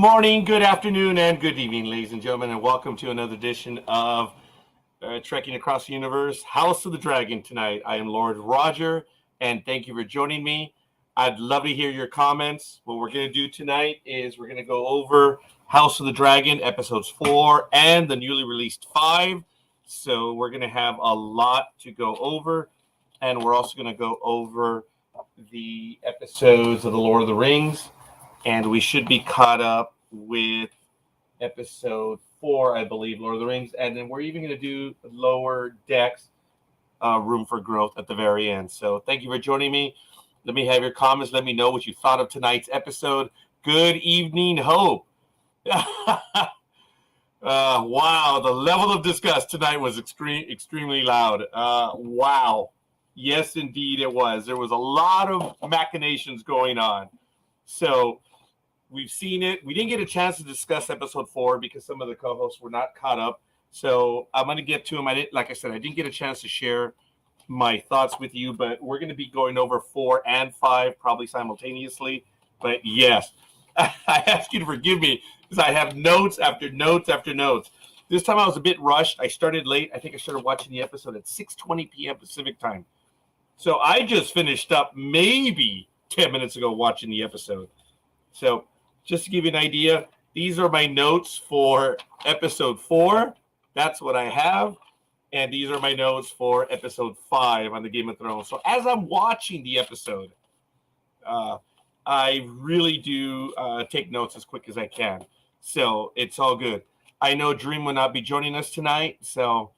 morning, good afternoon, and good evening, ladies and gentlemen, and welcome to another edition of Trekking Across the Universe, House of the Dragon tonight. I am Lord Roger, and thank you for joining me. I'd love to hear your comments. What we're going to do tonight is we're going to go over House of the Dragon, episodes 4 and the newly released 5. So we're going to have a lot to go over, and we're also going to go over the episodes of The Lord of the Rings. And we should be caught up with episode 4, I believe, Lord of the Rings. And then we're even going to do Lower Decks, Room for Growth at the very end. So thank you for joining me. Let me have your comments. Let me know what you thought of tonight's episode. Good evening, Hope. Wow, the level of disgust tonight was extremely loud. Wow. Yes, indeed it was. There was a lot of machinations going on. So we've seen it. We didn't get a chance to discuss episode 4 because some of the co-hosts were not caught up. So I'm going to get to them. Like I said, I didn't get a chance to share my thoughts with you, but we're going to be going over 4 and 5 probably simultaneously. But yes, I ask you to forgive me because I have notes after notes after notes. This time I was a bit rushed. I started late. I think I started watching the episode at 6:20 p.m. Pacific time. So I just finished up maybe 10 minutes ago watching the episode. So just to give you an idea, these are my notes for episode 4. That's what I have. And these are my notes for episode 5 on the Game of Thrones. So as I'm watching the episode, I really do take notes as quick as I can. So it's all good. I know Dream will not be joining us tonight, so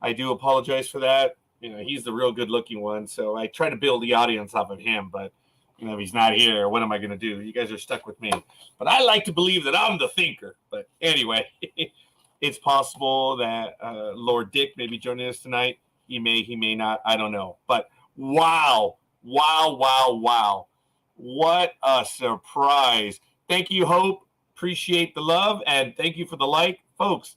I do apologize for that. You know, he's the real good-looking one, so I try to build the audience off of him, but you know, if he's not here, what am I going to do? You guys are stuck with me. But I like to believe that I'm the thinker. But anyway, it's possible that Lord Dick may be joining us tonight. He may not. I don't know. But wow. What a surprise. Thank you, Hope. Appreciate the love. And thank you for the like. Folks,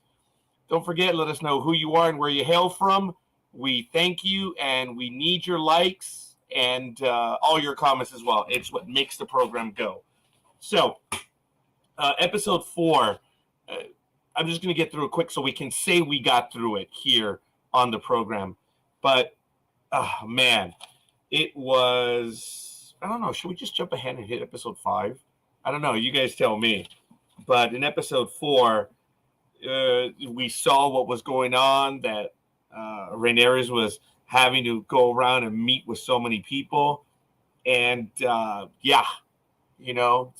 don't forget, let us know who you are and where you hail from. We thank you, and we need your likes. And all your comments as well. It's what makes the program go. So, episode 4, I'm just going to get through it quick so we can say we got through it here on the program. But, man, it was, I don't know, should we just jump ahead and hit episode 5? I don't know, you guys tell me. But in episode 4, we saw what was going on, that Rhaenyra was having to go around and meet with so many people. And yeah, you know,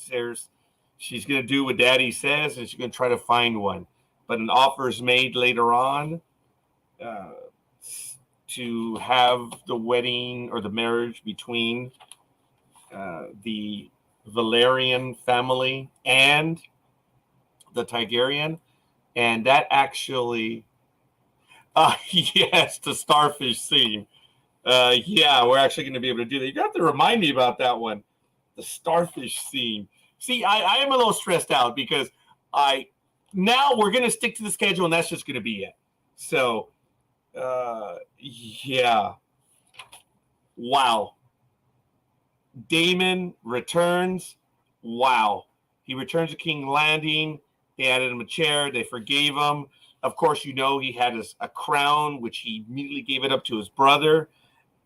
she's going to do what Daddy says, and she's going to try to find one. But an offer is made later on to have the wedding or the marriage between the Valerian family and the Targaryen. And that actually... yes, the starfish scene. Yeah, we're actually going to be able to do that. You have to remind me about that one. The starfish scene. See, I am a little stressed out because now we're going to stick to the schedule, and that's just going to be it. So, yeah. Wow. Daemon returns. Wow. He returns to King's Landing. They added him a chair. They forgave him. Of course, you know, he had a crown, which he immediately gave it up to his brother.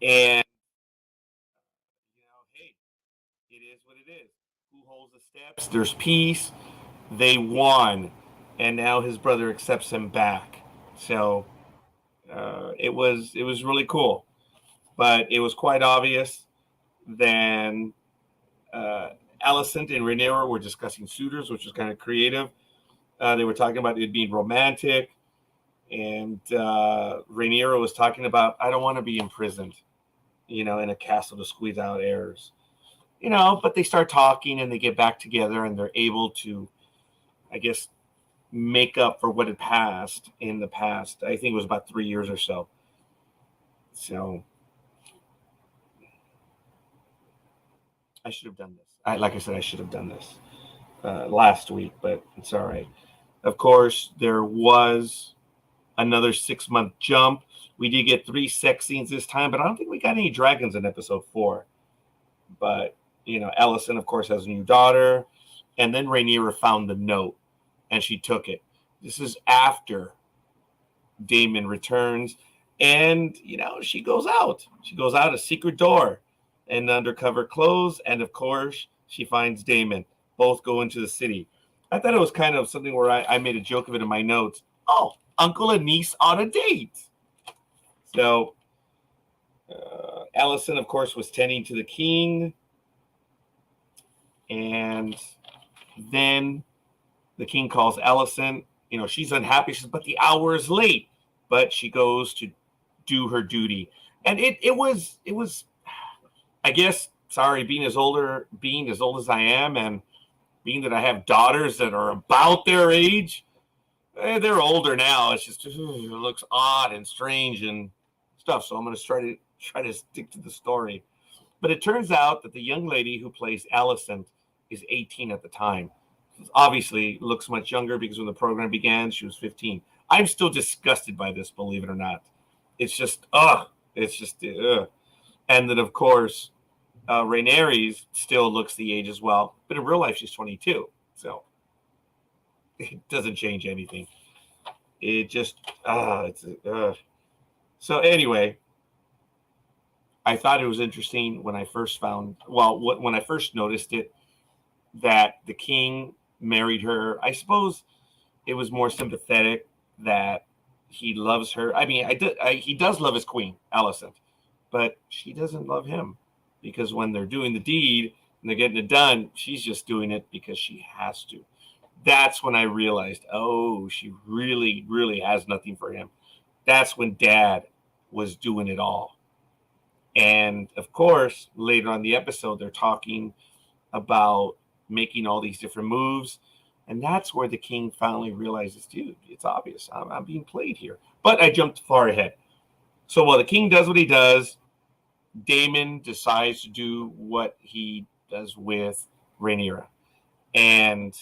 And, you know, hey, it is what it is. Who holds the steps? There's peace. They won. And now his brother accepts him back. So it was really cool. But it was quite obvious then Alicent and Rhaenyra were discussing suitors, which was kind of creative. They were talking about it being romantic, and Rhaenyra was talking about, I don't want to be imprisoned, you know, in a castle to squeeze out heirs, you know. But they start talking, and they get back together, and they're able to, I guess, make up for what had passed in the past. I think it was about 3 years or so. So I should have done this. Like I said, I should have done this last week, but it's all right. Of course, there was another 6-month jump. We did get 3 sex scenes this time, but I don't think we got any dragons in episode 4. But, you know, Alicent, of course, has a new daughter. And then Rhaenyra found the note, and she took it. This is after Daemon returns, and she goes out. She goes out a secret door and undercover clothes, and of course she finds Daemon. Both go into the city. I thought it was kind of something where I made a joke of it in my notes. Oh, uncle and niece on a date. So Alicent, of course, was tending to the king, and then the king calls Alicent. She's unhappy. She says, but the hour is late. But she goes to do her duty. And it was, I guess, sorry, being as old as I am, and being that I have daughters that are about their age, they're older now. It's just, it looks odd and strange and stuff. So I'm going to try to stick to the story. But it turns out that the young lady who plays Alicent is 18 at the time. Obviously looks much younger because when the program began, she was 15. I'm still disgusted by this, believe it or not. It's just, ugh. And then, of course, Rhaenyra still looks the age as well. But in real life, she's 22. So it doesn't change anything. It just, So anyway, I thought it was interesting when I first when I first noticed it, that the king married her. I suppose it was more sympathetic that he loves her. I mean, he does love his queen, Alicent, but she doesn't love him, because when they're doing the deed and they're getting it done, she's just doing it because she has to. That's when I realized, oh, she really, really has nothing for him. That's when Dad was doing it all. And of course, later on in the episode, they're talking about making all these different moves. And that's where the king finally realizes, dude, it's obvious. I'm being played here. But I jumped far ahead. So while the king does what he does, Daemon decides to do what he does with Rhaenyra. And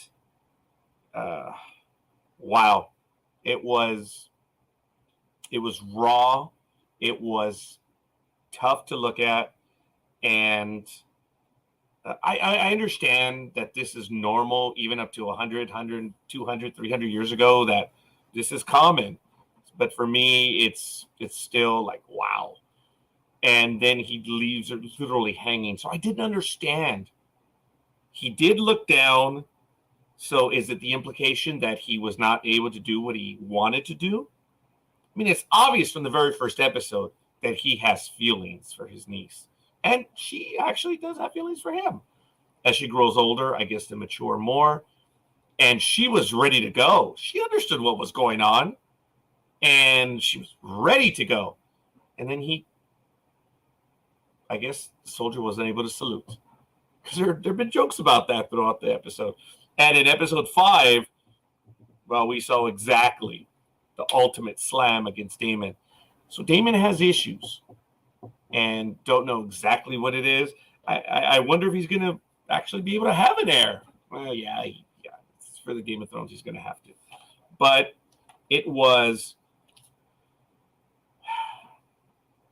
wow, it was raw. It was tough to look at. And I understand that this is normal, even up to 100, 200, 300 years ago, that this is common. But for me, it's still like, wow. And then he leaves her literally hanging. So I didn't understand. He did look down. So is it the implication that he was not able to do what he wanted to do? I mean, it's obvious from the very first episode that he has feelings for his niece. And she actually does have feelings for him. As she grows older, I guess to mature more. And she was ready to go. She understood what was going on. And she was ready to go. And then I guess the soldier wasn't able to salute. Because there have been jokes about that throughout the episode. And in episode 5, well, we saw exactly the ultimate slam against Daemon. So Daemon has issues. And don't know exactly what it is. I wonder if he's going to actually be able to have an heir. Well, yeah, it's for the Game of Thrones, he's going to have to. But it was...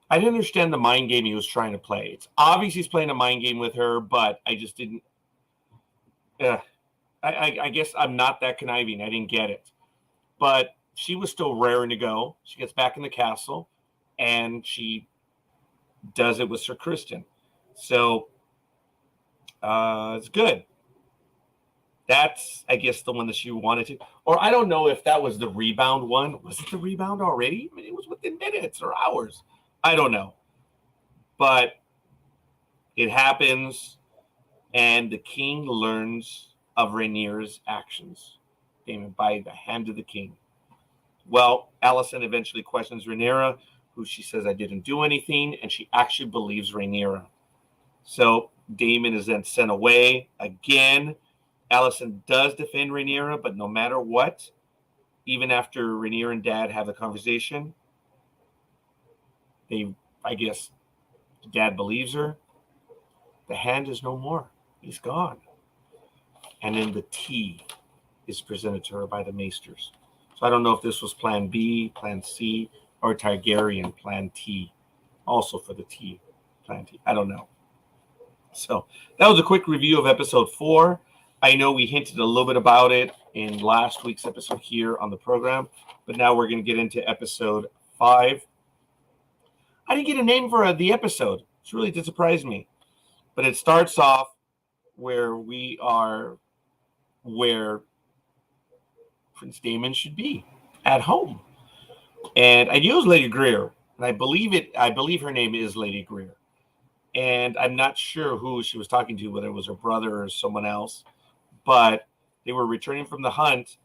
I didn't understand the mind game he was trying to play. It's obvious he's playing a mind game with her, but I just didn't... I guess I'm not that conniving. I didn't get it. But she was still raring to go. She gets back in the castle, and she does it with Sir Criston. So it's good. That's, I guess, the one that she wanted to. Or I don't know if that was the rebound one. Was it the rebound already? I mean, it was within minutes or hours. I don't know. But it happens, and the king learns of Rhaenyra's actions. Daemon, by the hand of the king. Well, Alicent eventually questions Rhaenyra, who she says, I didn't do anything, and she actually believes Rhaenyra. So Daemon is then sent away again. Alicent does defend Rhaenyra, but no matter what, even after Rhaenyra and Dad have the conversation, I guess, Dad believes her. The hand is no more. He's gone. And then the tea is presented to her by the maesters. So I don't know if this was Plan B, Plan C, or Targaryen Plan T, also for the Plan T. I don't know. So that was a quick review of episode 4. I know we hinted a little bit about it in last week's episode here on the program, but now we're going to get into episode 5. I didn't get a name for the episode. It really did surprise me. But it starts off where Prince Damon should be, at home. And I knew it was Lady Greer, and I believe her name is Lady Greer. And I'm not sure who she was talking to, whether it was her brother or someone else. But they were returning from the hunt,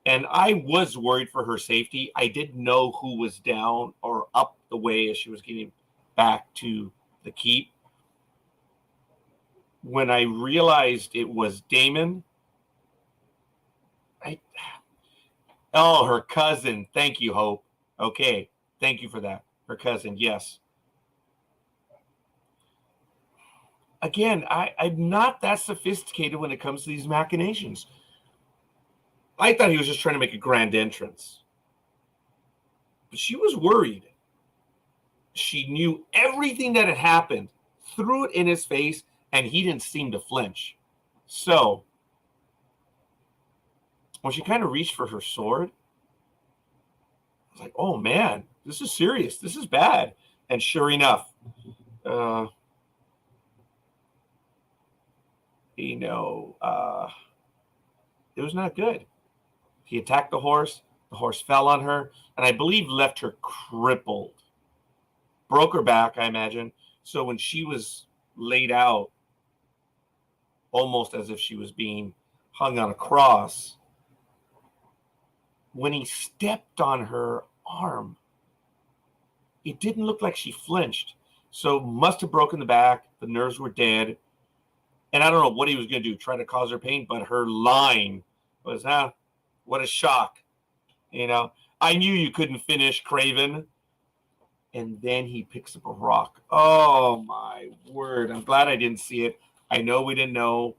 and I was worried for her safety. I didn't know who was down or up the way as she was getting back to the keep. When I realized it was Damon, her cousin. Thank you, Hope. Okay, thank you for that. Her cousin, yes. Again, I'm not that sophisticated when it comes to these machinations. I thought he was just trying to make a grand entrance. But she was worried. She knew everything that had happened, threw it in his face, and he didn't seem to flinch. So, when she kind of reached for her sword, I was like, oh man, this is serious. This is bad. And sure enough, it was not good. He attacked the horse. The horse fell on her, and I believe left her crippled. Broke her back, I imagine. So when she was laid out, almost as if she was being hung on a cross, when he stepped on her arm, it didn't look like she flinched. So must have broken the back. The nerves were dead. And I don't know what he was going to do, try to cause her pain, but her line was, what a shock. I knew you couldn't finish, Craven. And then he picks up a rock. Oh, my word. I'm glad I didn't see it. I know we didn't know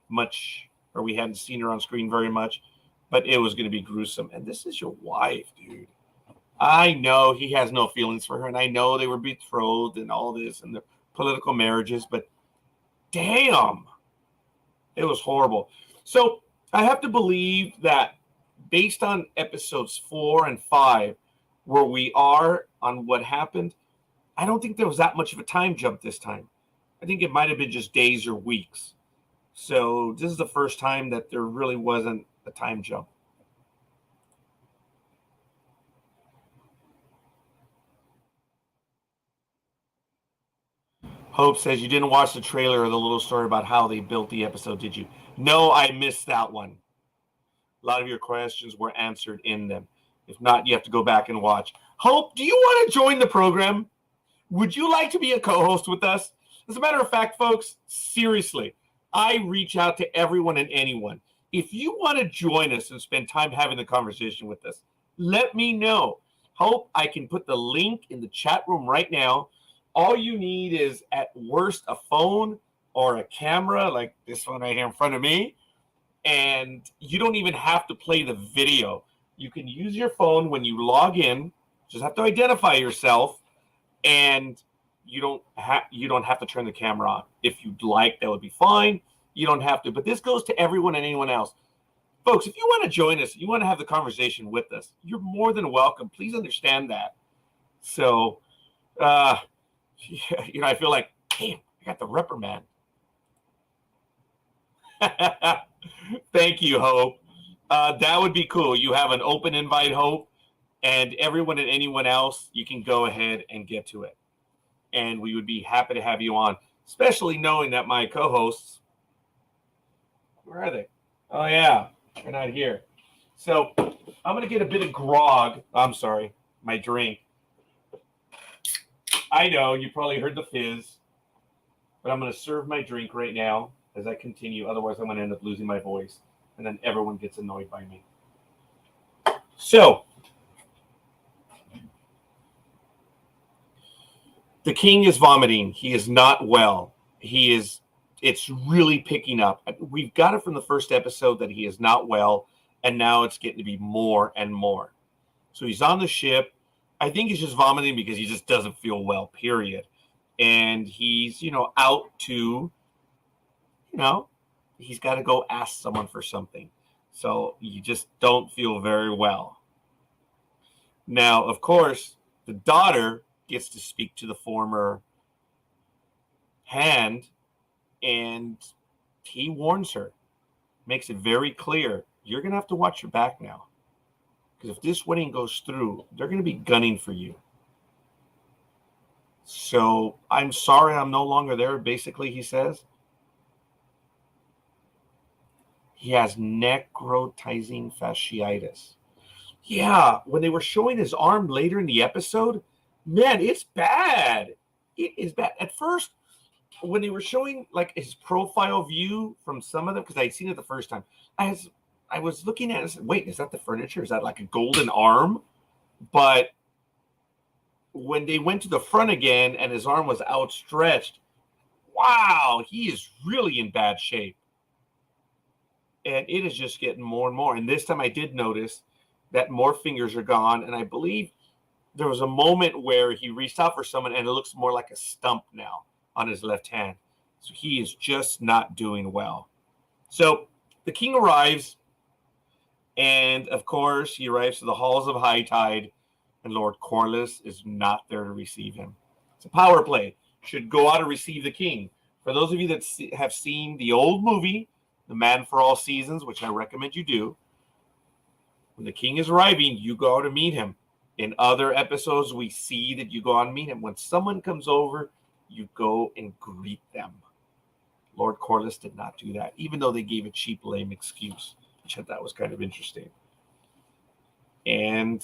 much, or we hadn't seen her on screen very much, but it was going to be gruesome. And this is your wife, dude. I know he has no feelings for her, and I know they were betrothed and all this and their political marriages, but damn, it was horrible. So I have to believe that based on episodes 4 and 5, where we are on what happened, I don't think there was that much of a time jump this time. I think it might have been just days or weeks. So this is the first time that there really wasn't a time jump. Hope says, you didn't watch the trailer or the little story about how they built the episode, did you? No, I missed that one. A lot of your questions were answered in them. If not, you have to go back and watch. Hope, do you want to join the program? Would you like to be a co-host with us? As a matter of fact, folks, seriously, I reach out to everyone and anyone. If you want to join us and spend time having the conversation with us, let me know. Hope, I can put the link in the chat room right now. All you need is, at worst, a phone or a camera like this one right here in front of me. And you don't even have to play the video. You can use your phone when you log in. Just have to identify yourself, and you don't have to turn the camera on. If you'd like, that would be fine. You don't have to. But this goes to everyone and anyone else. Folks, if you want to join us, you want to have the conversation with us, you're more than welcome. Please understand that. So, I feel like, damn, I got the reprimand. Thank you, Hope. That would be cool. You have an open invite, Hope, and everyone and anyone else, you can go ahead and get to it. And we would be happy to have you on, especially knowing that my co-hosts, where are they? Oh, yeah, they're not here. So I'm going to get a bit of grog. I'm sorry, my drink. I know you probably heard the fizz, but I'm going to serve my drink right now as I continue. Otherwise, I'm going to end up losing my voice, and then everyone gets annoyed by me. So, the king is vomiting. He is not well. It's really picking up. We've got it from the first episode that he is not well, and now it's getting to be more and more. So he's on the ship. I think he's just vomiting because he just doesn't feel well, period. And he's, out to, he's got to go ask someone for something. So you just don't feel very well. Now, of course, the daughter gets to speak to the former hand, and he warns her, makes it very clear, you're going to have to watch your back now. Because if this wedding goes through, they're going to be gunning for you. So I'm sorry I'm no longer there, basically, he says. He has necrotizing fasciitis. Yeah, when they were showing his arm later in the episode, man, it's bad. It is bad. At first, when they were showing like his profile view from some of them, because I'd seen it the first time, I was looking at it and said, wait, is that the furniture? Is that like a golden arm? But when they went to the front again and his arm was outstretched, wow, he is really in bad shape. And it is just getting more and more. And this time I did notice that more fingers are gone. And I believe there was a moment where he reached out for someone and it looks more like a stump now on his left hand. So he is just not doing well. So the king arrives. And of course, he arrives to the halls of high tide. And Lord Corlys is not there to receive him. It's a power play. Should go out and receive the king. For those of you that have seen the old movie, The Man for All Seasons, which I recommend you do, when the king is arriving, you go out to meet him. In other episodes, we see that you go out and meet him. When someone comes over, you go and greet them. Lord Corlys did not do that, even though they gave a cheap, lame excuse, which I thought was kind of interesting. And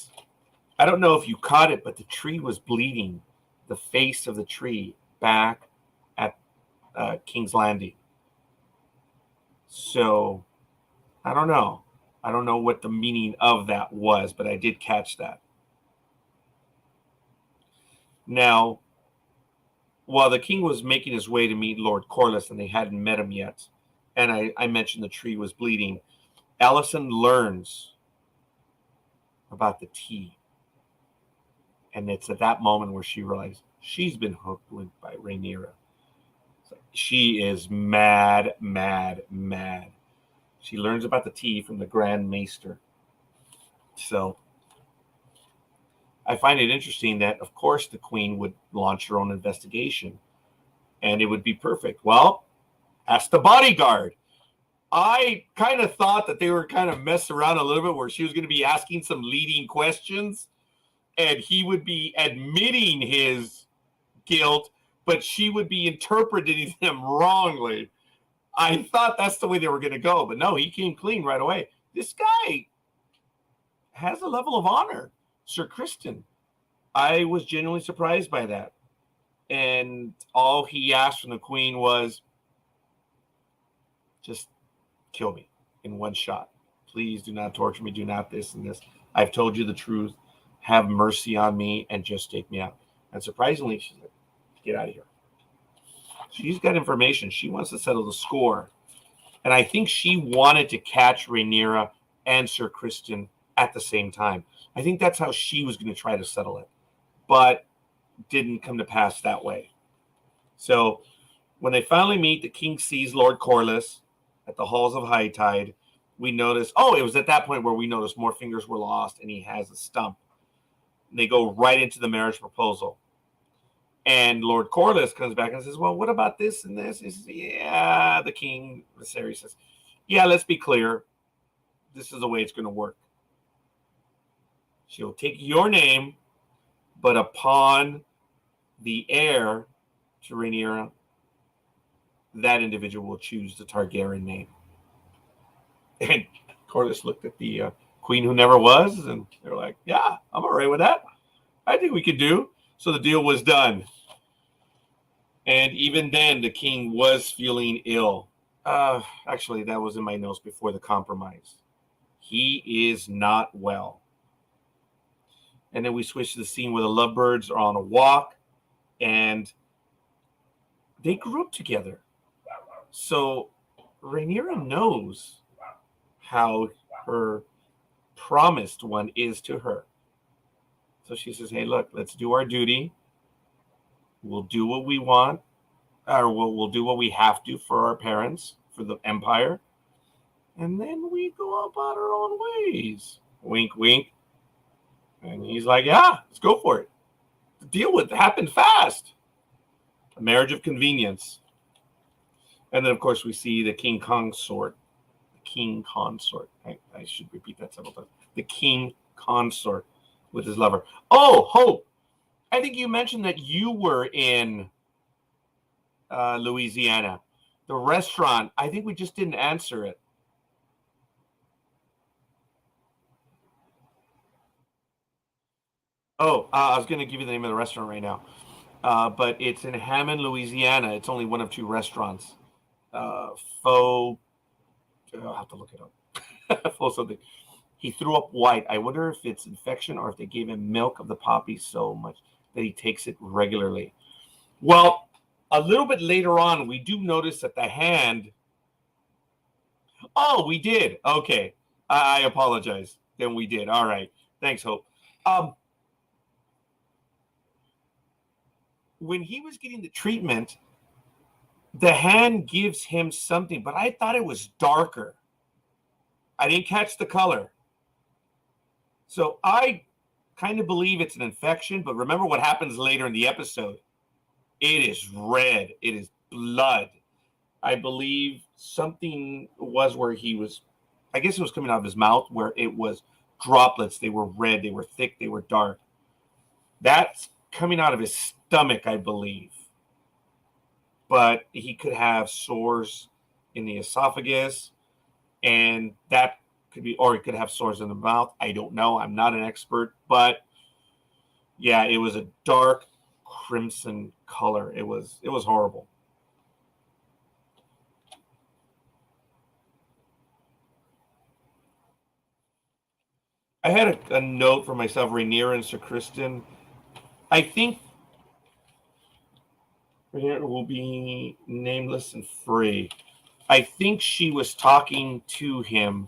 I don't know if you caught it, but the tree was bleeding, the face of the tree back at King's Landing. So I don't know. I don't know what the meaning of that was, but I did catch that. Now, while the king was making his way to meet Lord Corlys, and they hadn't met him yet, and I mentioned the tree was bleeding, Alicent learns about the tea. And it's at that moment where she realized she's been hooked by Rhaenyra. She is mad, mad, mad. She learns about the tea from the Grand Maester. So I find it interesting that, of course, the queen would launch her own investigation. And it would be perfect. Well, ask the bodyguard. I kind of thought that they were kind of messing around a little bit where she was going to be asking some leading questions. And he would be admitting his guilt, but she would be interpreting them wrongly. I thought that's the way they were going to go, but no, he came clean right away. This guy has a level of honor, Sir Criston. I was genuinely surprised by that. And all he asked from the queen was, just kill me in one shot. Please do not torture me. Do not this and this. I've told you the truth. Have mercy on me and just take me out. And surprisingly, she's like, get out of here. She's got information. She wants to settle the score. And I think she wanted to catch Rhaenyra and Sir Criston at the same time. I think that's how she was going to try to settle it. But didn't come to pass that way. So when they finally meet, the king sees Lord Corlys at the halls of high tide. We notice, it was at that point where we noticed more fingers were lost and he has a stump. And they go right into the marriage proposal. And Lord Corlys comes back and says, well, what about this and this? He says, yeah, the king, Viserys says, yeah, let's be clear. This is the way it's going to work. She'll take your name, but upon the heir to Rhaenyra, that individual will choose the Targaryen name. And Corlys looked at the queen who never was, and they were like, yeah, I'm all right with that. I think we could do. So the deal was done. And even then, the king was feeling ill. Actually, that was in my notes before the compromise. He is not well. And then we switch to the scene where the lovebirds are on a walk, and they grew up together. So Rhaenyra knows how her promised one is to her. So she says, hey, look, let's do our duty. We'll do what we want, or we'll do what we have to for our parents, for the empire. And then we go about our own ways. Wink, wink. And he's like, yeah, let's go for it. The deal with it happened fast. A marriage of convenience. And then, of course, we see the king consort. The king consort. I should repeat that several times. The king consort with his lover. Oh, Hope. I think you mentioned that you were in Louisiana. The restaurant, I think we just didn't answer it. Oh, I was going to give you the name of the restaurant right now. But it's in Hammond, Louisiana. It's only one of two restaurants. Faux, I'll have to look it up. Faux something. He threw up white. I wonder if it's infection or if they gave him milk of the poppy so much that he takes it regularly. Well, a little bit later on, we do notice that the hand. Oh, we did. Okay. I apologize. Then we did. All right. Thanks, Hope. When he was getting the treatment, the hand gives him something, but I thought it was darker. I didn't catch the color. So I kind of believe it's an infection, but remember what happens later in the episode. It is red. It is blood. I believe something was where he was, I guess it was coming out of his mouth where it was droplets. They were red. They were thick. They were dark. That's coming out of his stomach, I believe. But he could have sores in the esophagus, and that could be, or he could have sores in the mouth. I don't know. I'm not an expert, but yeah, it was a dark crimson color. It was horrible. I had a note for myself, Rhaenyra and Sir Kristen. I think Rhaenyra will be nameless and free. I think she was talking to him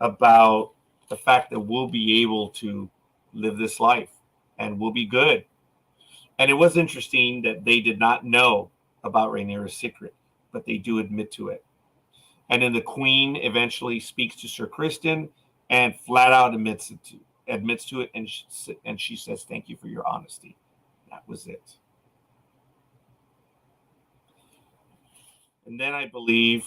about the fact that we'll be able to live this life and we'll be good. And it was interesting that they did not know about Rhaenyra's secret, but they do admit to it. And then the queen eventually speaks to Sir Kristen and flat out admits to it, and she says, "Thank you for your honesty." That was it. And then I believe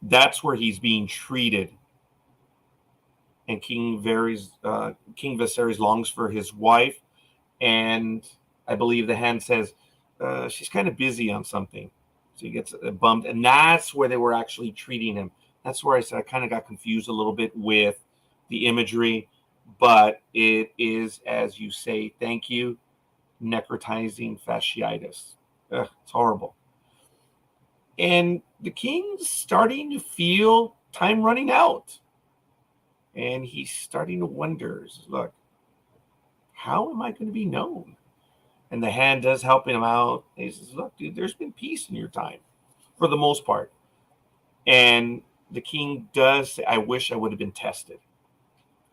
that's where he's being treated. And King Viserys longs for his wife, and I believe the hand says she's kind of busy on something, so he gets bummed, and that's where they were actually treating him. That's where I said I kind of got confused a little bit with the imagery, but it is, as you say, thank you, necrotizing fasciitis. Ugh, it's horrible. And the king's starting to feel time running out. And he's starting to wonder, look, how am I going to be known? And the hand does help him out. He says, look, dude, there's been peace in your time for the most part. And the king does say, I wish I would have been tested.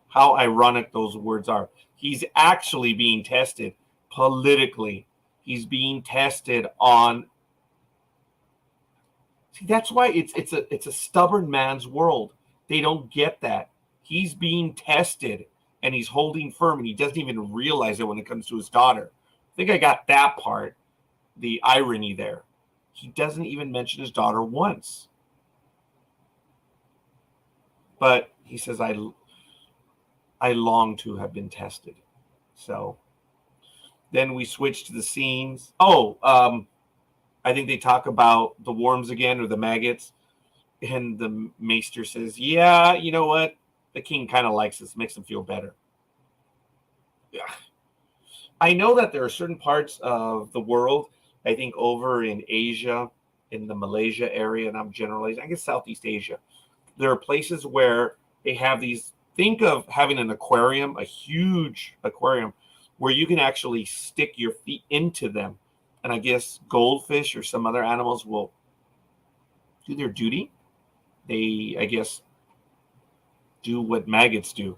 How ironic those words are. He's actually being tested politically. He's being tested on. See, that's why it's a stubborn man's world. They don't get that. He's being tested and he's holding firm, and he doesn't even realize it when it comes to his daughter. I think I got that part, the irony there. He doesn't even mention his daughter once. But he says, I long to have been tested. So then we switch to the scenes. I think they talk about the worms again, or the maggots. And the maester says, yeah, you know what? The king kind of likes this, makes him feel better. Yeah. I know that there are certain parts of the world, I think over in Asia, in the Malaysia area, and I'm generalizing, I guess Southeast Asia, there are places where they have these, think of having an aquarium, a huge aquarium, where you can actually stick your feet into them. And I guess goldfish or some other animals will do their duty. They, I guess, do what maggots do.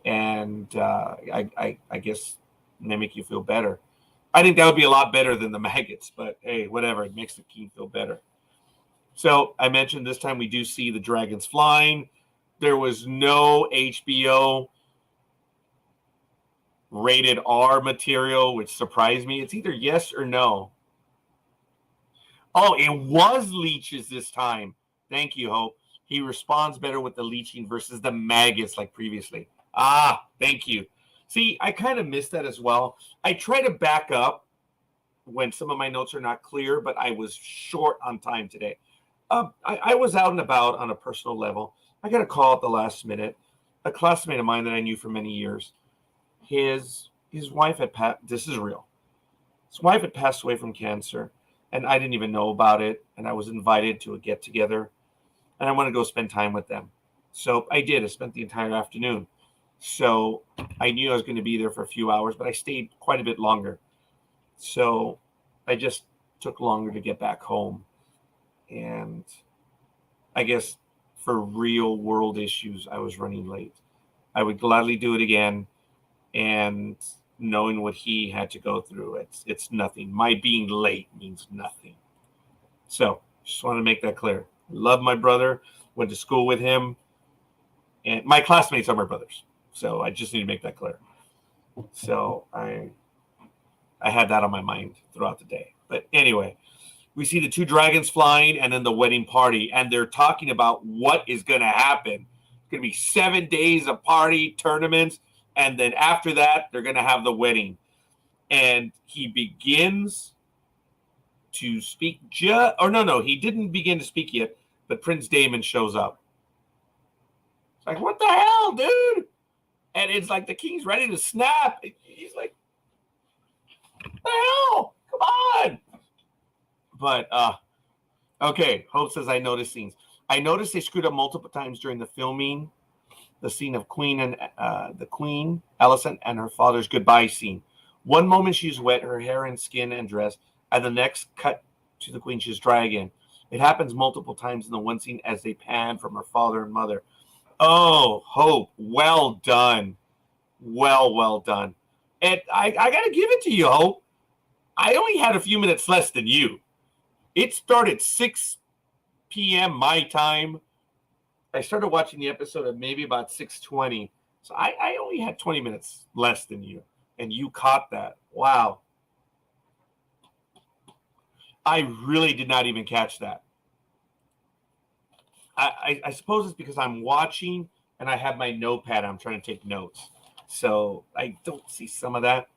And I guess they make you feel better. I think that would be a lot better than the maggots, but hey, whatever. It makes the king feel better. So I mentioned this time we do see the dragons flying. There was no HBO rated R material, which surprised me. It's either yes or no. Oh, it was leeches this time. Thank you, Hope. He responds better with the leeching versus the maggots like previously. Ah, thank you. See, I kind of missed that as well. I try to back up when some of my notes are not clear, but I was short on time today. I was out and about on a personal level. I got a call at the last minute. A classmate of mine that I knew for many years, his wife had passed. This is real. His wife had passed away from cancer, and I didn't even know about it. And I was invited to a get together, and I wanted to go spend time with them. So I did. I spent the entire afternoon. So I knew I was going to be there for a few hours, but I stayed quite a bit longer. So I just took longer to get back home. And I guess for real world issues, I was running late. I would gladly do it again. And knowing what he had to go through, it's nothing. My being late means nothing. So just want to make that clear. Love my brother. Went to school with him. And my classmates are my brothers. So I just need to make that clear. So I had that on my mind throughout the day. But anyway, we see the two dragons flying and then the wedding party. And they're talking about what is going to happen. It's going to be 7 days of party, tournaments. And then after that, they're going to have the wedding. And he begins to speak. He didn't begin to speak yet. But Prince Damon shows up. It's like, what the hell, dude? And it's like the king's ready to snap. He's like, what the hell? Come on. But, okay, Hope says, I noticed scenes. I noticed they screwed up multiple times during the filming. The scene of the Queen, Alicent, and her father's goodbye scene. One moment she's wet, her hair and skin and dress, and the next cut to the Queen, she's dry again. It happens multiple times in the one scene as they pan from her father and mother. Oh, Hope, well done. Well done. And I got to give it to you, Hope. I only had a few minutes less than you. It started 6 p.m. my time. I started watching the episode at maybe about 6:20. So I only had 20 minutes less than you. And you caught that. Wow. I really did not even catch that. I suppose it's because I'm watching and I have my notepad. I'm trying to take notes. So I don't see some of that.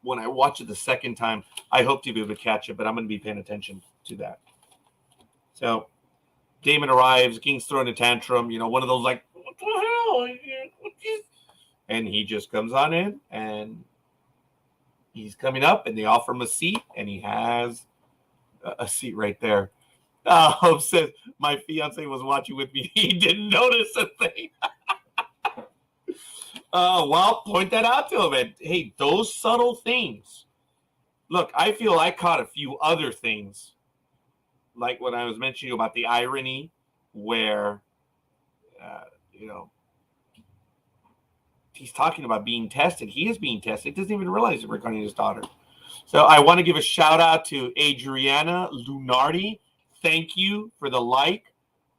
When I watch it the second time, I hope to be able to catch it, but I'm going to be paying attention to that. So Damon arrives, King's throwing a tantrum, one of those like, what the hell? And he just comes on in and he's coming up and they offer him a seat and he has a seat right there. Hope says, my fiance was watching with me. He didn't notice a thing. Well, point that out to him. And hey, those subtle things. Look, I feel I caught a few other things. Like when I was mentioning about the irony where, he's talking about being tested. He is being tested. He doesn't even realize it regarding his daughter. So I want to give a shout out to Adriana Lunardi. Thank you for the like.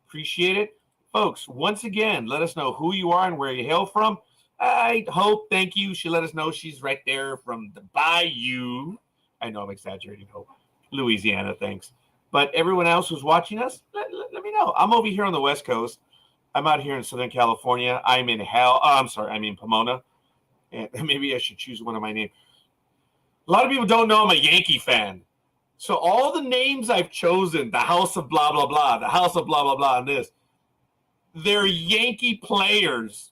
Appreciate it. Folks, once again, let us know who you are and where you hail from. I Hope, thank you. She let us know she's right there from the Bayou. I know I'm exaggerating, Hope. Louisiana, thanks. But everyone else who's watching us, let me know. I'm over here on the West Coast. I'm out here in Southern California. I'm in Pomona. And maybe I should choose one of my names. A lot of people don't know I'm a Yankee fan. So all the names I've chosen, the House of blah, blah, blah, the House of blah, blah, blah, and this, they're Yankee players.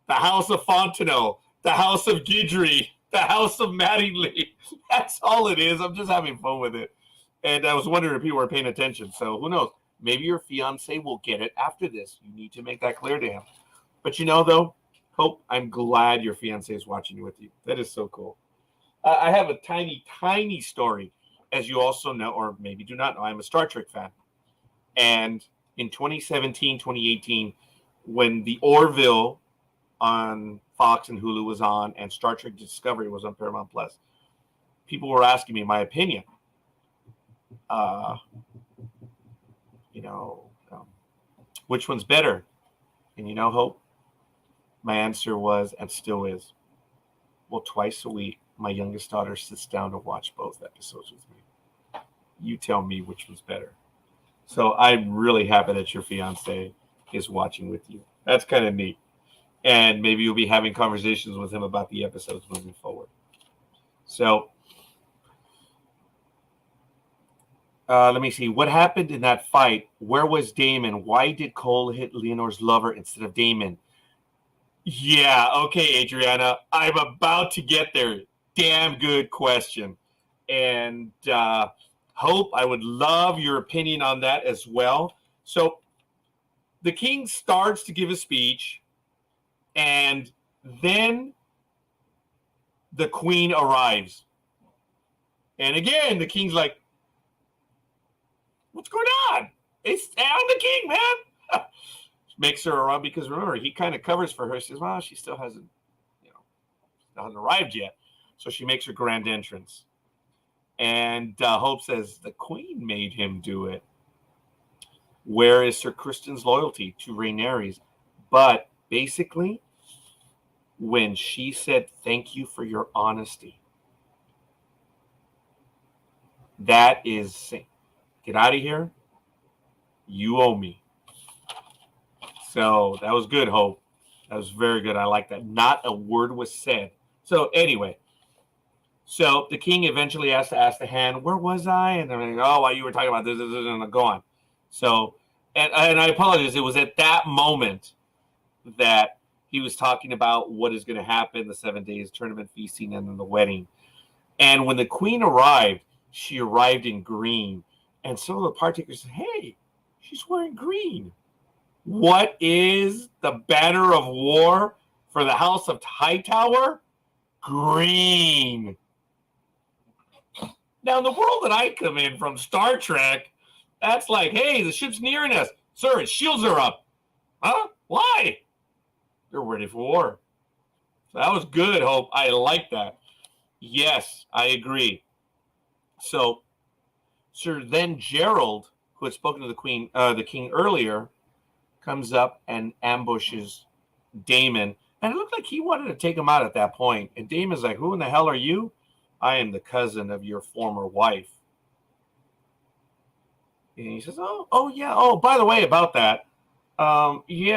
The House of Fontenot, the House of Guidry, the House of Mattingly. That's all it is. I'm just having fun with it. And I was wondering if people were paying attention. So who knows? Maybe your fiance will get it after this. You need to make that clear to him. But though, Hope, I'm glad your fiance is watching with you. That is so cool. I have a tiny, tiny story. As you also know, or maybe do not know, I'm a Star Trek fan. And in 2017, 2018, when the Orville on Fox and Hulu was on and Star Trek Discovery was on Paramount Plus, people were asking me my opinion. You know, which one's better? And you know, Hope, my answer was, and still is, well, twice a week, my youngest daughter sits down to watch both episodes with me. You tell me which one's better. So I'm really happy that your fiance is watching with you. That's kind of neat. And maybe you'll be having conversations with him about the episodes moving forward. So let me see. What happened in that fight? Where was Damon? Why did Cole hit Leonor's lover instead of Damon? Yeah, okay, Adriana. I'm about to get there. Damn good question. And Hope, I would love your opinion on that as well. So the king starts to give a speech, and then the queen arrives. And again, the king's like, what's going on? I'm the king, man. Makes her around because remember, he kind of covers for her. She says, well, she still hasn't, hasn't arrived yet. So she makes her grand entrance. And Hope says, the queen made him do it. Where is Sir Kristen's loyalty to Rhaenyra? But basically, when she said, thank you for your honesty, that is, get out of here. You owe me. So that was good, Hope. That was very good. I like that. Not a word was said. So anyway, so the king eventually has to ask the hand, where was I? And they're like, oh, well, you were talking about this, and go on. So, and I apologize. It was at that moment that he was talking about what is going to happen, the 7 days tournament feasting and then the wedding. And when the queen arrived, she arrived in green. And some of the partakers said, hey, she's wearing green. What is the banner of war for the House of Hightower? Green. Now, in the world that I come in from Star Trek, that's like, hey, the ship's nearing us. Sir, its shields are up. Huh? Why? They're ready for war. So that was good, Hope. I like that. Yes, I agree. So, Sir then Gerald, who had spoken to the king earlier, comes up and ambushes Damon. And it looked like he wanted to take him out at that point. And Damon's like, who in the hell are you? I am the cousin of your former wife. And he says, oh yeah. Oh, by the way, about that. So you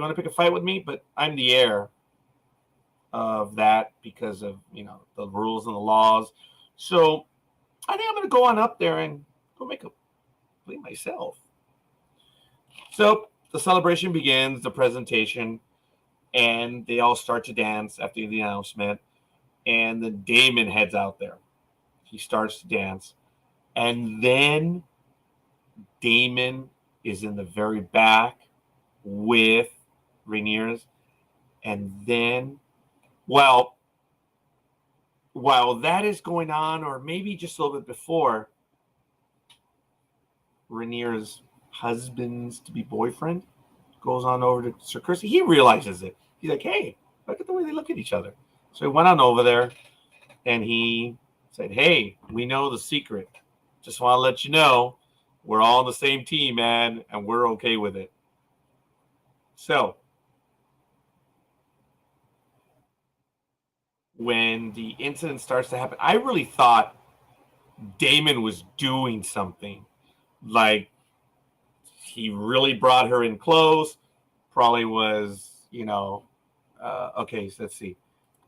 want to pick a fight with me? But I'm the heir of that because of, the rules and the laws. So I think I'm going to go on up there and go make a play myself. So the celebration begins, the presentation, and they all start to dance after the announcement. And then Damon heads out there. He starts to dance. And then Damon is in the very back with Rhaenyra. And then, while that is going on, or maybe just a little bit before, Rhaenyra's husband's-to-be boyfriend goes on over to Sir Kristen. He realizes it. He's like, hey, look at the way they look at each other. So he went on over there, and he said, hey, we know the secret. Just want to let you know, we're all on the same team, man, and we're okay with it. So when the incident starts to happen, I really thought Damon was doing something. Like, he really brought her in close. Probably was, okay, so let's see.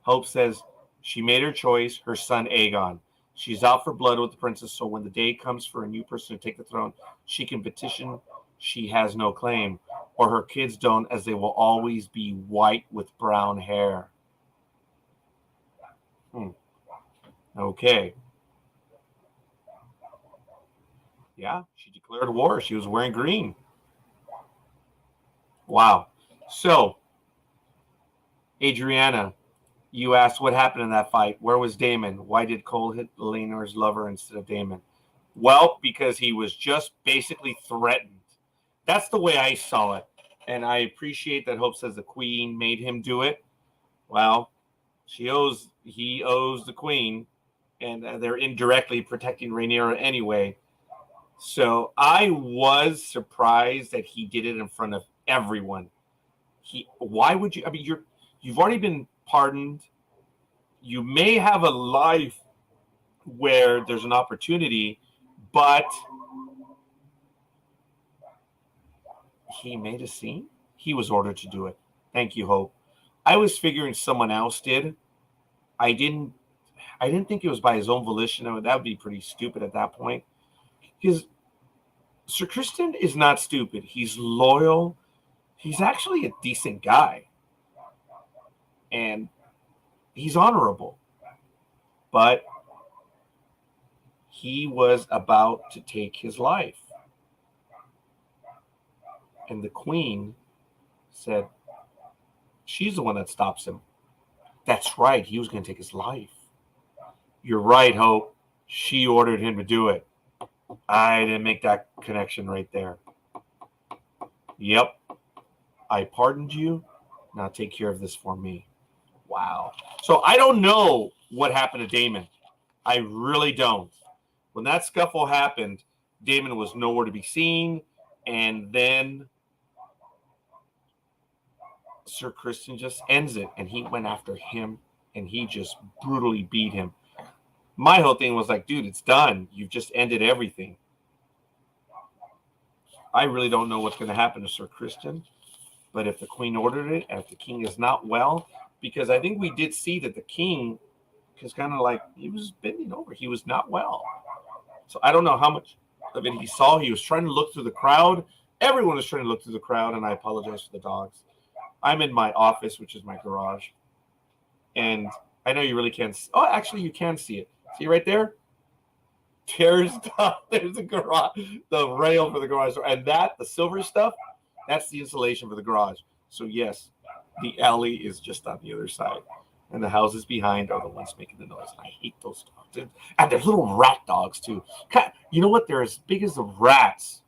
Hope says she made her choice, her son Aegon. She's out for blood with the princess, so when the day comes for a new person to take the throne, she can petition she has no claim, or her kids don't, as they will always be white with brown hair. Okay. Yeah, she declared war. She was wearing green. Wow. So, Adriana, you asked what happened in that fight. Where was Damon? Why did Cole hit Laenor's lover instead of Damon? Well, because he was just basically threatened. That's the way I saw it. And I appreciate that Hope says the queen made him do it. Well, He owes the queen, and they're indirectly protecting Rhaenyra anyway. So I was surprised that he did it in front of everyone. Why would you? I mean, you've already been pardoned. You may have a life where there's an opportunity, but he made a scene. He was ordered to do it. Thank you, Hope. I was figuring someone else did. I didn't think it was by his own volition. That would be pretty stupid at that point. Because Sir Kristen is not stupid. He's loyal. He's actually a decent guy. And he's honorable. But he was about to take his life. And the queen said, she's the one that stops him. That's right. He was going to take his life. You're right, Hope. She ordered him to do it. I didn't make that connection right there. Yep. I pardoned you. Now take care of this for me. Wow. So I don't know what happened to Daemon. I really don't. When that scuffle happened, Daemon was nowhere to be seen. And then Sir Kristen just ends it. And he went after him. And he just brutally beat him. My whole thing was like, dude, it's done. You've just ended everything. I really don't know what's going to happen to Sir Kristen. But if the queen ordered it, and if the king is not well, because I think we did see that the king is kind of like, he was bending over. He was not well. So I don't know how much of it he saw. He was trying to look through the crowd. Everyone was trying to look through the crowd, and I apologize for the dogs. I'm in my office, which is my garage. And I know you really can't. Oh, actually, you can see it. See right there? There's the garage, the rail for the garage. And the silver stuff, that's the insulation for the garage. So, yes, the alley is just on the other side. And the houses behind are the ones making the noise. I hate those dogs. And they're little rat dogs, too. You know what? They're as big as the rats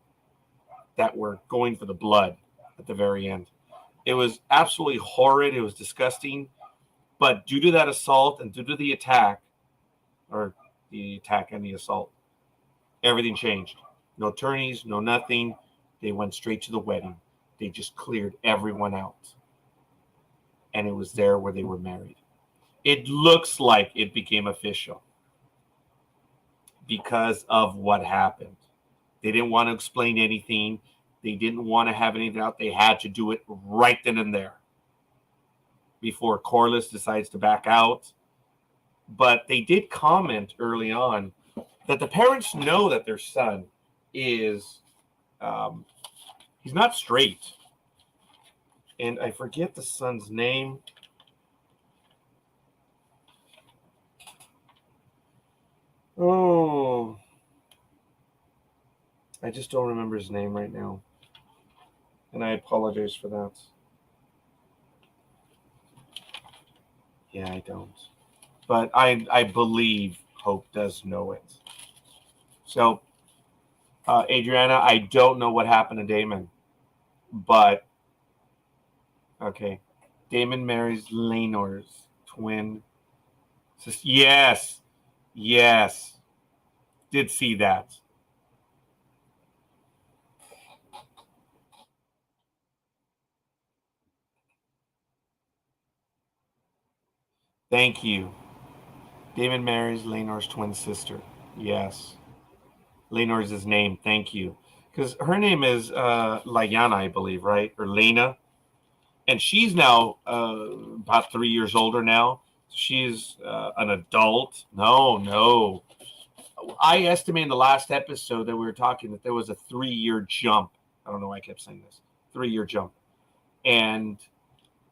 that were going for the blood at the very end. It was absolutely horrid. It was disgusting. But due to that assault and due to the attack, or the attack and the assault, everything changed. No attorneys, no nothing. They went straight to the wedding. They just cleared everyone out. And it was there where they were married. It looks like it became official because of what happened. They didn't want to explain anything. They didn't want to have anything out. They had to do it right then and there before Corlys decides to back out. But they did comment early on that the parents know that their son is, he's not straight. And I forget the son's name. Oh, I just don't remember his name right now. And I apologize for that. Yeah, I don't. But I believe Hope does know it. So, Adriana, I don't know what happened to Daemon. But, okay. Daemon marries Laenor's twin sister. Yes. Yes. Did see that. Thank you. Daemon marries Laenor's twin sister. Yes. Laenor's his name. Thank you. Because her name is Lyanna, I believe, right? Or Lena. And she's now about 3 years older now. She's an adult. No. I estimate in the last episode that we were talking that there was a 3-year jump. I don't know why I kept saying this. 3-year jump. And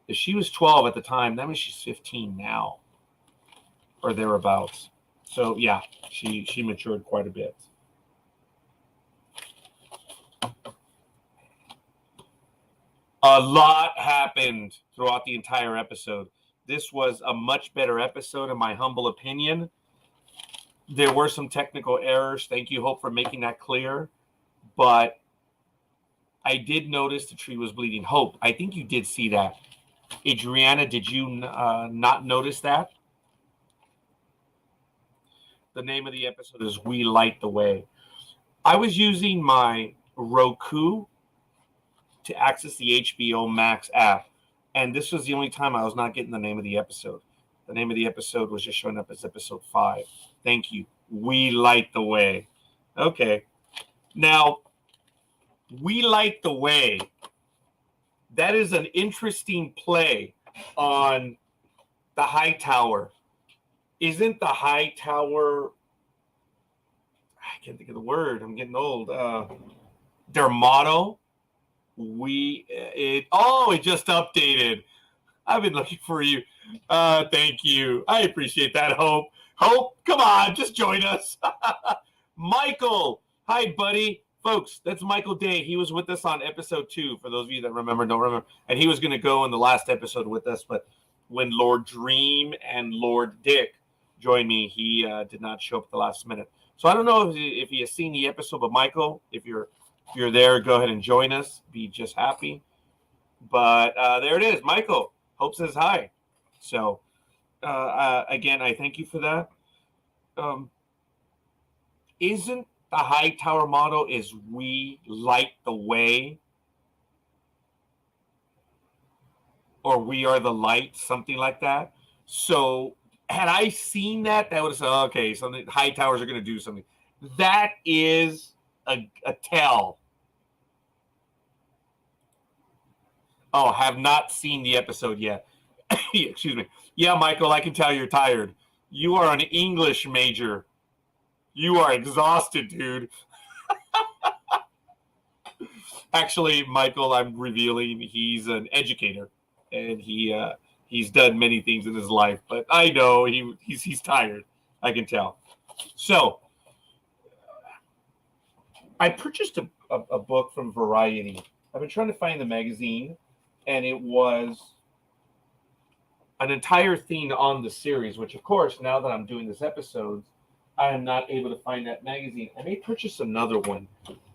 if she was 12 at the time, that means she's 15 now. Or thereabouts. So, yeah, she matured quite a bit. A lot happened throughout the entire episode. This was a much better episode, in my humble opinion. There were some technical errors. Thank you, Hope, for making that clear. But I did notice the tree was bleeding. Hope, I think you did see that. Adriana, did you not notice that? The name of the episode is We Light the Way. I was using my Roku to access the HBO Max app, and this was the only time I was not getting the name of the episode. The name of the episode was just showing up as episode 5. Thank you. We Light the Way. Okay. Now, We Light the Way. That is an interesting play on the High Tower. Isn't the High Tower, I can't think of the word, I'm getting old, their motto? It just updated. I've been looking for you. Thank you. I appreciate that, Hope. Hope, come on, just join us. Michael, hi, buddy. Folks, that's Michael Day. He was with us on episode 2, for those of you that remember, don't remember. And he was going to go in the last episode with us, but when Lord Dream and Lord Dick joined me, he did not show up at the last minute. So I don't know if he has seen the episode, but Michael, if you're there, go ahead and join us. Be just happy. But there it is. Michael, Hope says hi. So, again, I thank you for that. Isn't the High Tower motto is We Light the Way? Or We Are the Light, something like that. So had I seen that, that would have said, okay, something, High Towers are going to do something. That is a tell. Oh, have not seen the episode yet. Excuse me. Yeah, Michael, I can tell you're tired. You are an English major. You are exhausted, dude. Actually, Michael, I'm revealing he's an educator, and he's done many things in his life. But I know he's tired. I can tell. So, I purchased a book from Variety. I've been trying to find the magazine, and it was an entire theme on the series, which, of course, now that I'm doing this episode, I am not able to find that magazine. I may purchase another one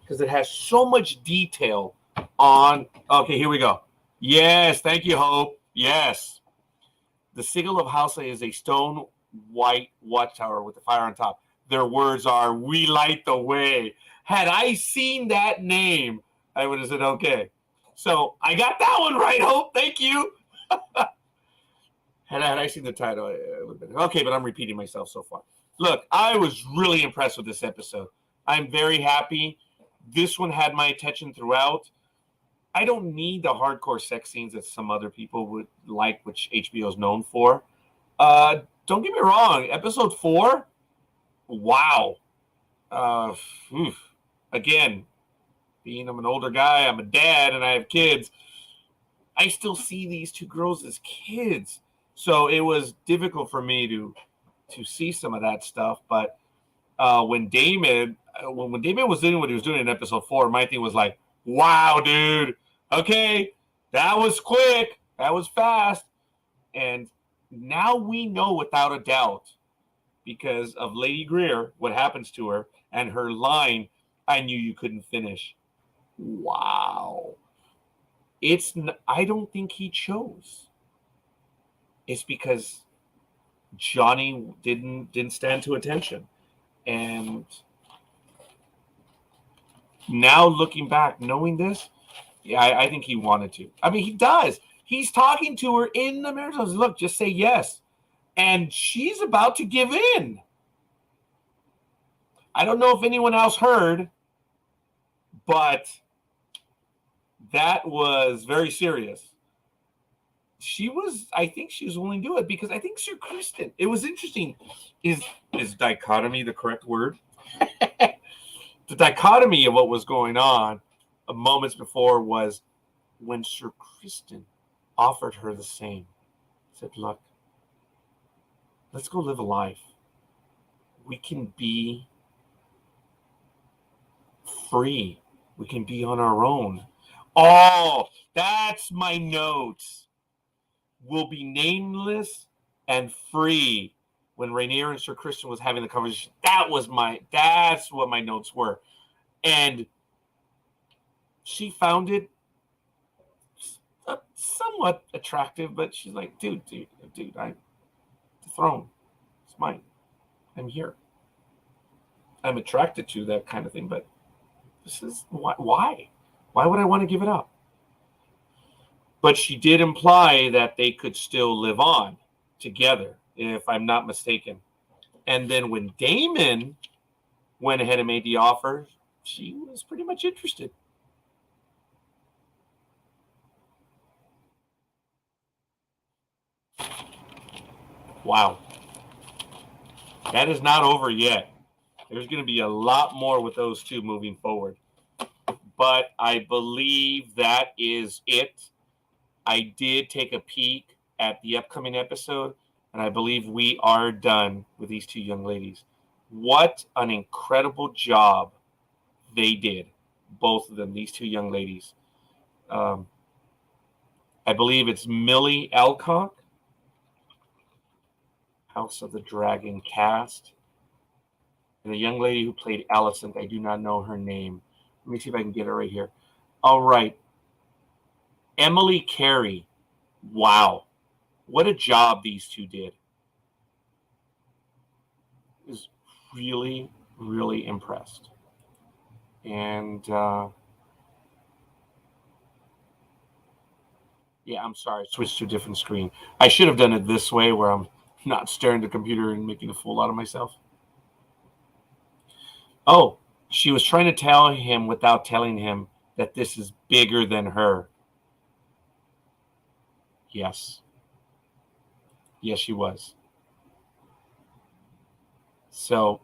because it has so much detail on. Okay, here we go. Yes, thank you, Hope. Yes. The sigil of Hausa is a stone white watchtower with the fire on top. Their words are, We Light the Way. Had I seen that name, I would have said, okay. So I got that one right, Hope. Thank you. Had I seen the title, it would have been okay, but I'm repeating myself so far. Look, I was really impressed with this episode. I'm very happy. This one had my attention throughout. I don't need the hardcore sex scenes that some other people would like, which HBO is known for. Don't get me wrong. Episode 4, wow. Again, being I'm an older guy, I'm a dad, and I have kids, I still see these two girls as kids. So it was difficult for me to see some of that stuff. But when Damon was doing what he was doing in episode 4, my thing was like, wow, dude. Okay, that was quick. That was fast. And now we know without a doubt, because of Lady Greer, what happens to her, and her line, I knew you couldn't finish. Wow. I don't think he chose. It's because Johnny didn't stand to attention. And now looking back, knowing this, yeah, I think he wanted to. I mean, he does. He's talking to her in the mirror. Says, look, just say yes. And she's about to give in. I don't know if anyone else heard, but that was very serious. I think she was willing to do it because I think Sir Kristen, it was interesting. Is dichotomy the correct word? The dichotomy of what was going on moments before was when Sir Kristen offered her the same. Said, look, let's go live a life. We can be free. We can be on our own. Oh, that's my notes. We'll be nameless and free. When Rainier and Sir Kristen was having the conversation, that's what my notes were. And she found it somewhat attractive, but she's like, dude, the throne, it's mine. I'm here. I'm attracted to that kind of thing, but this is why? Why would I want to give it up? But she did imply that they could still live on together, if I'm not mistaken. And then when Damon went ahead and made the offer, she was pretty much interested. Wow. That is not over yet. There's going to be a lot more with those two moving forward. But I believe that is it. I did take a peek at the upcoming episode, and I believe we are done with these two young ladies. What an incredible job they did, both of them, these two young ladies. I believe it's Millie Alcock, House of the Dragon cast, and the young lady who played Alicent. I do not know her name. Let me see if I can get her right here. All right. Emily Carey. Wow. What a job these two did. I was really, really impressed. And yeah, I'm sorry. Switched to a different screen. I should have done it this way where I'm not staring at the computer and making a fool out of myself. Oh, she was trying to tell him without telling him that this is bigger than her. Yes. Yes, she was. So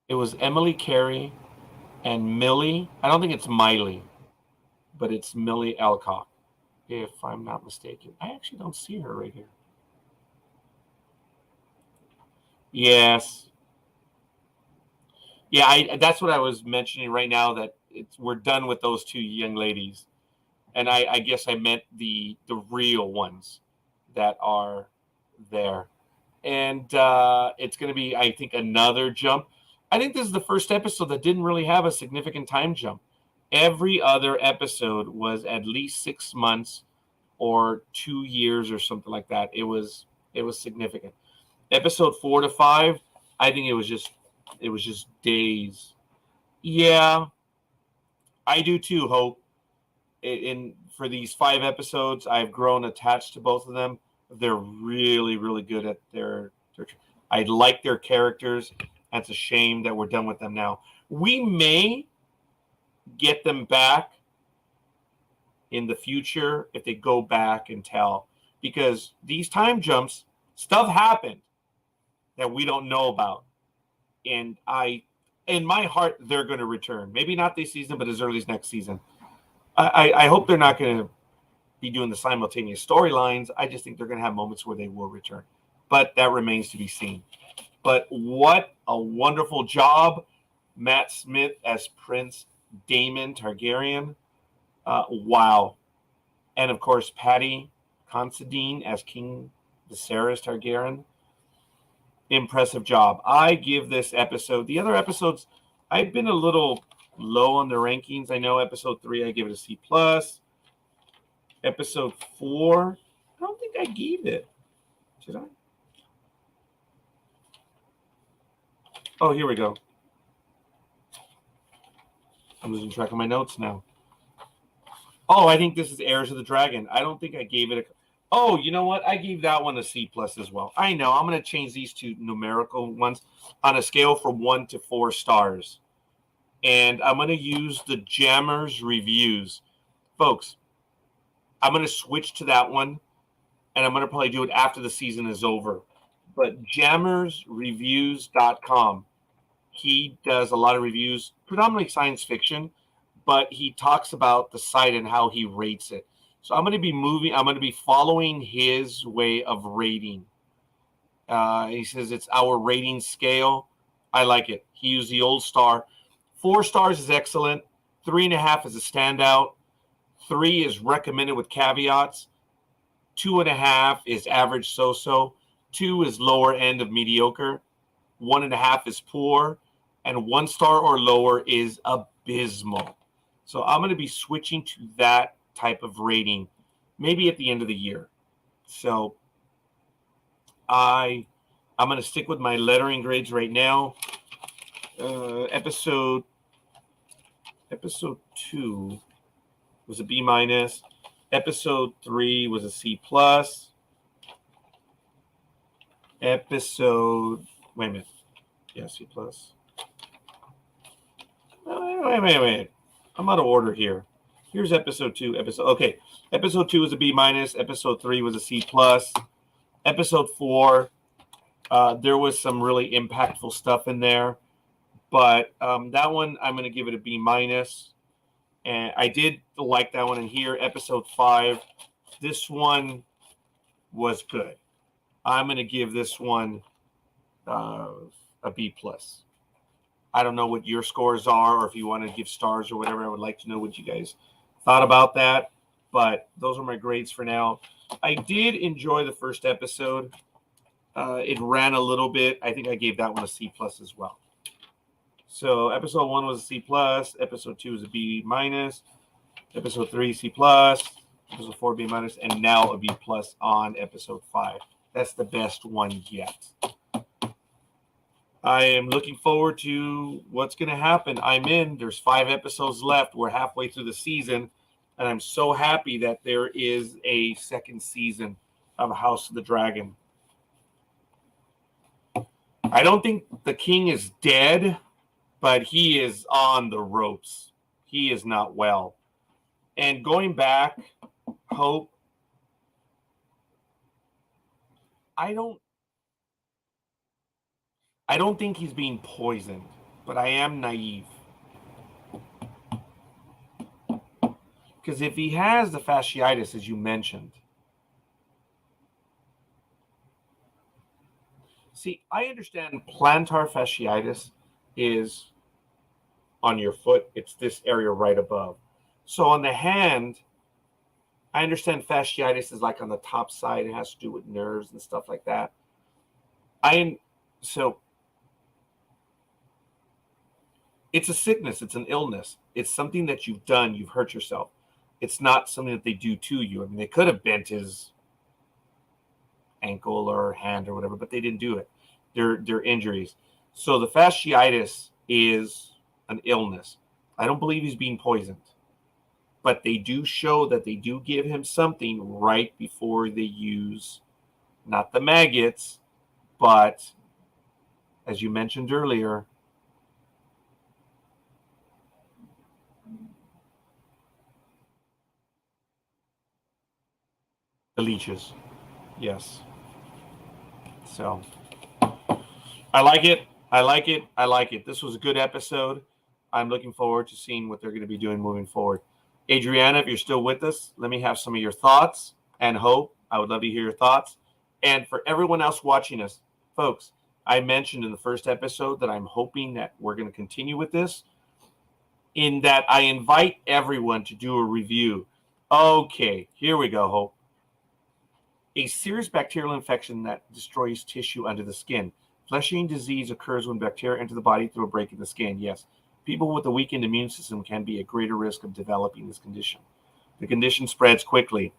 it was Emily Carey and Millie. I don't think it's Miley, but it's Millie Alcock, if I'm not mistaken. I actually don't see her right here. Yes. Yeah, that's what I was mentioning right now, that we're done with those two young ladies. And I guess I meant the real ones that are there. And it's going to be, I think, another jump. I think this is the first episode that didn't really have a significant time jump. Every other episode was at least 6 months or 2 years or something like that. It was significant. Episode 4 to 5, I think it was just days. Yeah, I do too, Hope. For these 5 episodes, I've grown attached to both of them. They're really, really good at their I like their characters. That's a shame that we're done with them now. We may get them back in the future if they go back and tell, because these time jumps, stuff happened that we don't know about. And in my heart, they're going to return. Maybe not this season, but as early as next season. I hope they're not going to be doing the simultaneous storylines. I just think they're going to have moments where they will return. But that remains to be seen. But what a wonderful job. Matt Smith as Prince Daemon Targaryen. Wow. And, of course, Paddy Considine as King Viserys Targaryen. Impressive job. I give this episode, the other episodes, I've been a little low on the rankings. I know episode 3, I give it a C+. Episode 4, I don't think I gave it. Did I? Oh, here we go. I'm losing track of my notes now. Oh, I think this is Heirs of the Dragon. I don't think I gave it a... Oh, you know what? I gave that one a C+ as well. I know. I'm going to change these two numerical ones on a scale from 1 to 4 stars. And I'm going to use the Jammers reviews. Folks, I'm going to switch to that one, and I'm going to probably do it after the season is over. But jammersreviews.com, he does a lot of reviews, predominantly science fiction, but he talks about the site and how he rates it. So I'm going to be following his way of rating. He says it's our rating scale. I like it. He used the old star. 4 stars is excellent. 3.5 is a standout. 3 is recommended with caveats. 2.5 is average so-so. 2 is lower end of mediocre. 1.5 is poor. And 1 star or lower is abysmal. So I'm going to be switching to that type of rating maybe at the end of the year. So I'm going to stick with my lettering grades right now. Episode 2 was a B minus. Episode 3 was a C plus. Wait a minute. Yeah, C plus. Wait. I'm out of order here. Here's episode 2. Episode 2 was a B minus. Episode 3 was a C plus. Episode 4, there was some really impactful stuff in there. But that one, I'm going to give it a B minus. And I did like that one in here. Episode 5, this one was good. I'm going to give this one a B plus. I don't know what your scores are, or if you want to give stars or whatever. I would like to know what you guys thought about that. But those are my grades for now. I did enjoy the first episode. It ran a little bit. I think I gave that one a C plus as well. So episode 1 was a C plus. Episode 2 was a B minus. Episode 3 C plus. Episode 4 B minus, and now a B plus on episode 5. That's the best one yet. I am looking forward to what's going to happen. I'm in. There's 5 episodes left. We're halfway through the season, and I'm so happy that there is a second season of House of the Dragon. I don't think the king is dead, but he is on the ropes. He is not well. And going back, Hope, I don't think he's being poisoned, but I am naive. Because if he has the fasciitis, as you mentioned, see, I understand plantar fasciitis is on your foot. It's this area right above. So on the hand, I understand fasciitis is like on the top side. It has to do with nerves and stuff like that. So it's a sickness. It's an illness. It's something that you've done. You've hurt yourself. It's not something that they do to you. I mean, they could have bent his ankle or hand or whatever, but they didn't do it. They're injuries. So the fasciitis is an illness. I don't believe he's being poisoned. But they do show that they do give him something right before they use, not the maggots, but as you mentioned earlier, the leeches. Yes. So I like it. This was a good episode. I'm looking forward to seeing what they're going to be doing moving forward. Adriana, if you're still with us, let me have some of your thoughts. And Hope, I would love to hear your thoughts. And for everyone else watching us, folks, I mentioned in the first episode that I'm hoping that we're going to continue with this, in that I invite everyone to do a review. Okay, here we go, Hope. A serious bacterial infection that destroys tissue under the skin. Flesh-eating disease occurs when bacteria enter the body through a break in the skin. Yes. People with a weakened immune system can be at greater risk of developing this condition. The condition spreads quickly.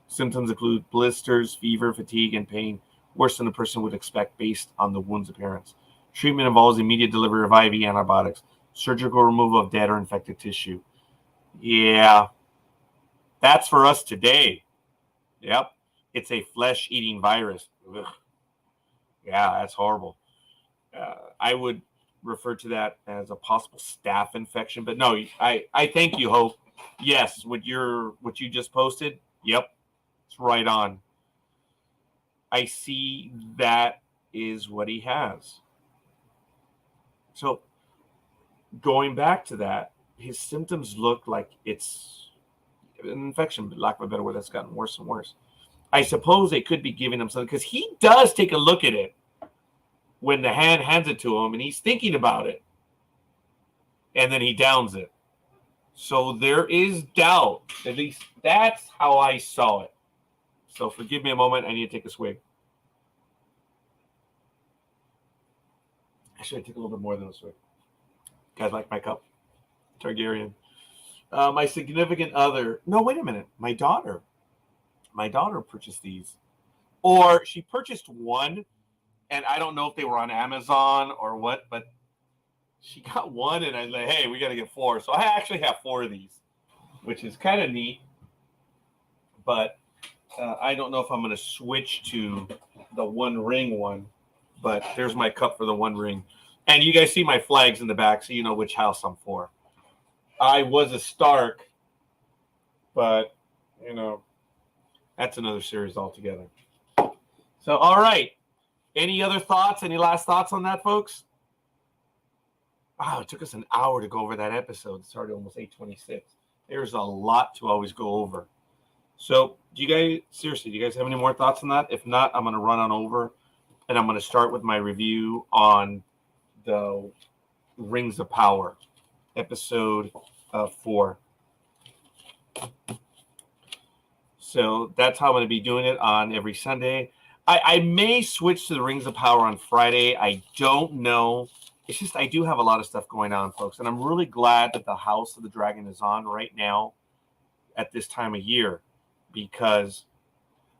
Symptoms include blisters, fever, fatigue, and pain, worse than a person would expect based on the wound's appearance. Treatment involves immediate delivery of IV antibiotics, surgical removal of dead or infected tissue. Yeah, that's for us today. Yep, it's a flesh-eating virus. Ugh. Yeah, that's horrible. I would refer to that as a possible staph infection, but no, I thank you, Hope. Yes, what you just posted, yep, it's right on. I see that is what he has. So going back to that, his symptoms look like it's an infection, but lack of a better word, that's gotten worse and worse. I suppose they could be giving him something, because he does take a look at it when the hand hands it to him, and he's thinking about it, and then he downs it. So there is doubt. At least that's how I saw it. So forgive me a moment. I need to take a swig. Actually, I took a little bit more than a swig. Guys like my cup? Targaryen. My significant other. No, wait a minute. My daughter purchased these, or she purchased one, and I don't know if they were on Amazon or what, but she got one, and I was like, hey, we got to get 4. So I actually have 4 of these, which is kind of neat. But I don't know if I'm going to switch to the One Ring one. But there's my cup for the One Ring. And you guys see my flags in the back, so you know which house I'm for. I was a Stark, but, that's another series altogether. So, all right. Any other thoughts? Any last thoughts on that, folks? Wow, it took us an hour to go over that episode. It's already almost 8:26. There's a lot to always go over. So, do you guys have any more thoughts on that? If not, I'm going to run on over, and I'm going to start with my review on the Rings of Power, episode 4. So that's how I'm going to be doing it on every Sunday. I may switch to the Rings of Power on Friday. I don't know. It's just I do have a lot of stuff going on, folks. And I'm really glad that the House of the Dragon is on right now at this time of year. Because,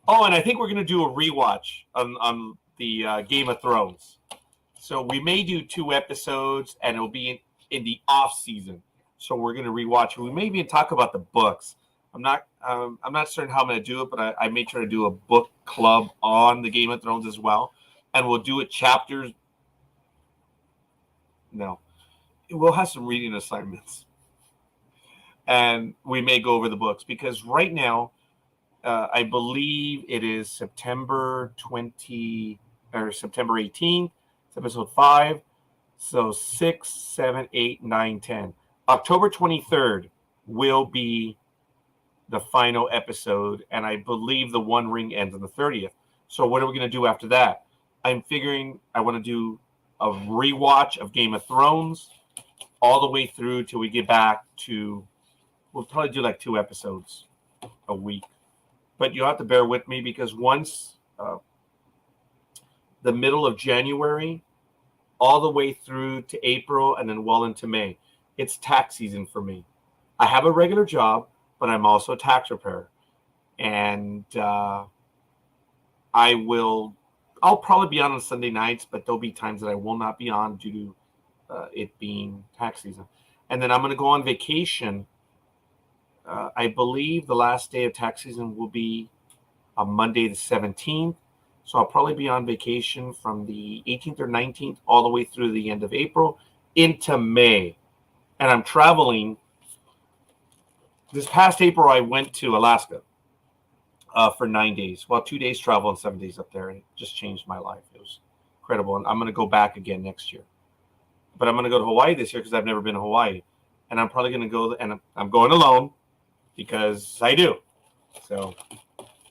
and I think we're going to do a rewatch on the Game of Thrones. So we may do 2 episodes, and it'll be in the off season. So we're going to rewatch it. We may even talk about the books. I'm not certain how I'm going to do it, but I may try to do a book club on the Game of Thrones as well, and we'll do it chapters. No, we'll have some reading assignments, and we may go over the books because right now, I believe it is September 18th. It's episode 5. So 6, 7, 8, 9, 10. October 23rd will be the final episode, and I believe the One Ring ends on the 30th. So what are we going to do after that? I'm figuring I want to do a rewatch of Game of Thrones all the way through till we get back to, we'll probably do like 2 episodes a week. But you'll have to bear with me because once the middle of January, all the way through to April and then well into May, it's tax season for me. I have a regular job, but I'm also a tax preparer. And I'll probably be on Sunday nights, but there'll be times that I will not be on due to it being tax season. And then I'm going to go on vacation. I believe the last day of tax season will be on Monday the 17th. So I'll probably be on vacation from the 18th or 19th all the way through the end of April into May. And I'm traveling. This past April, I went to Alaska for 9 days. Well, 2 days travel and 7 days up there. And it just changed my life. It was incredible. And I'm going to go back again next year. But I'm going to go to Hawaii this year because I've never been to Hawaii. And I'm probably going to go, and I'm going alone because I do. So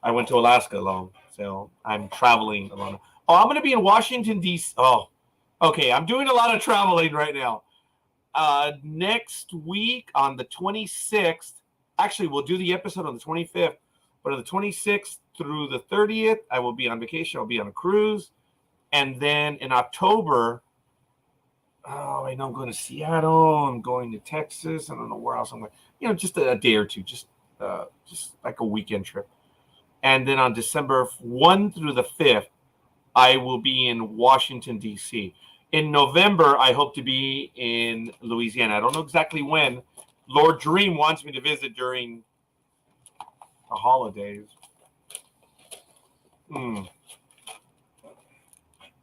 I went to Alaska alone. So I'm traveling alone. Oh, I'm going to be in Washington, D.C. Oh, okay. I'm doing a lot of traveling right now. Next week on the 26th, actually, we'll do the episode on the 25th, but on the 26th through the 30th, I will be on vacation. I'll be on a cruise. And then in October, I know I'm going to Seattle. I'm going to Texas. I don't know where else I'm going. Just a day or two, just like a weekend trip. And then on December 1 through the 5th, I will be in Washington, D.C. In November, I hope to be in Louisiana. I don't know exactly when. Lord Dream wants me to visit during the holidays. Do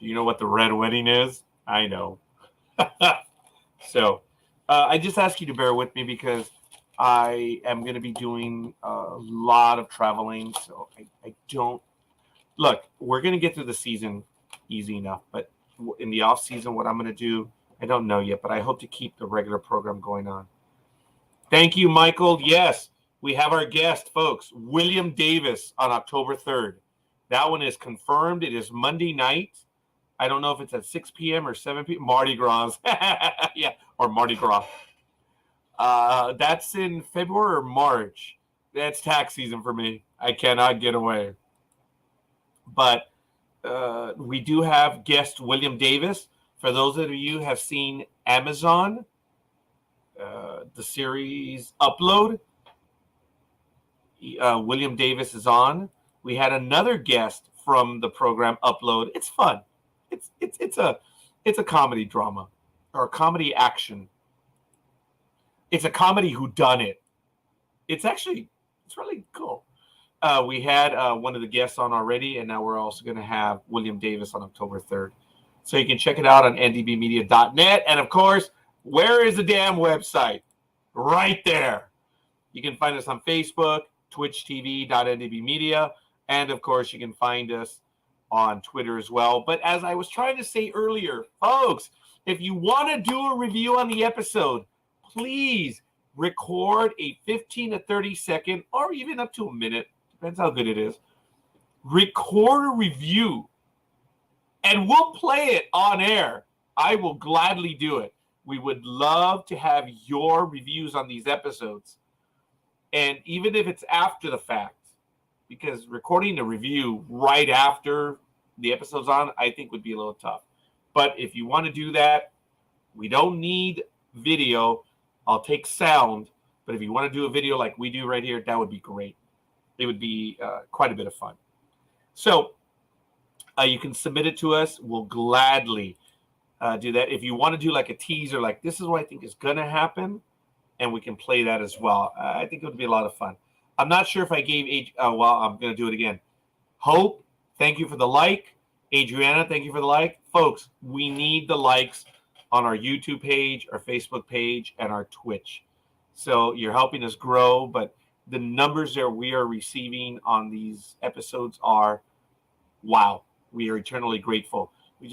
you know what the Red Wedding is? I know. So I just ask you to bear with me because I am going to be doing a lot of traveling. So I don't look, we're going to get through the season easy enough. But in the off season, what I'm going to do, I don't know yet, but I hope to keep the regular program going on. Thank you, Michael. Yes, we have our guest, folks, William Davis on October 3rd. That one is confirmed. It is Monday night. I don't know if it's at 6 p.m. or 7 p.m. Mardi Gras. Yeah, or Mardi Gras. That's in February or March. That's tax season for me. I cannot get away. But we do have guest William Davis. For those of you who have seen Amazon, the series Upload. William Davis is on. We had another guest from the program Upload. It's fun. It's a comedy drama or a comedy action. It's a comedy whodunit. It's really cool. We had one of the guests on already, and now we're also going to have William Davis on October 3rd. So you can check it out on ndbmedia.net. And, of course, where is the damn website? Right there. You can find us on Facebook, twitchtv.ndbmedia, and, of course, you can find us on Twitter as well. But as I was trying to say earlier, folks, if you want to do a review on the episode, please record a 15 to 30 second or even up to a minute, depends how good it is, record a review, and we'll play it on air. I will gladly do it. We would love to have your reviews on these episodes. And even if it's after the fact, because recording a review right after the episode's on, I think would be a little tough. But if you want to do that, we don't need video. I'll take sound. But if you want to do a video like we do right here, that would be great. It would be quite a bit of fun. So you can submit it to us. We'll gladly do that. If you want to do like a teaser, like this is what I think is going to happen, and we can play that as well. I think it would be a lot of fun. I'm not sure if I gave well, I'm going to do it again. Hope, thank you for the like. Adriana, thank you for the like. Folks, we need the likes on our YouTube page, our Facebook page, and our Twitch. So you're helping us grow, but the numbers that we are receiving on these episodes are, wow. We are eternally grateful. We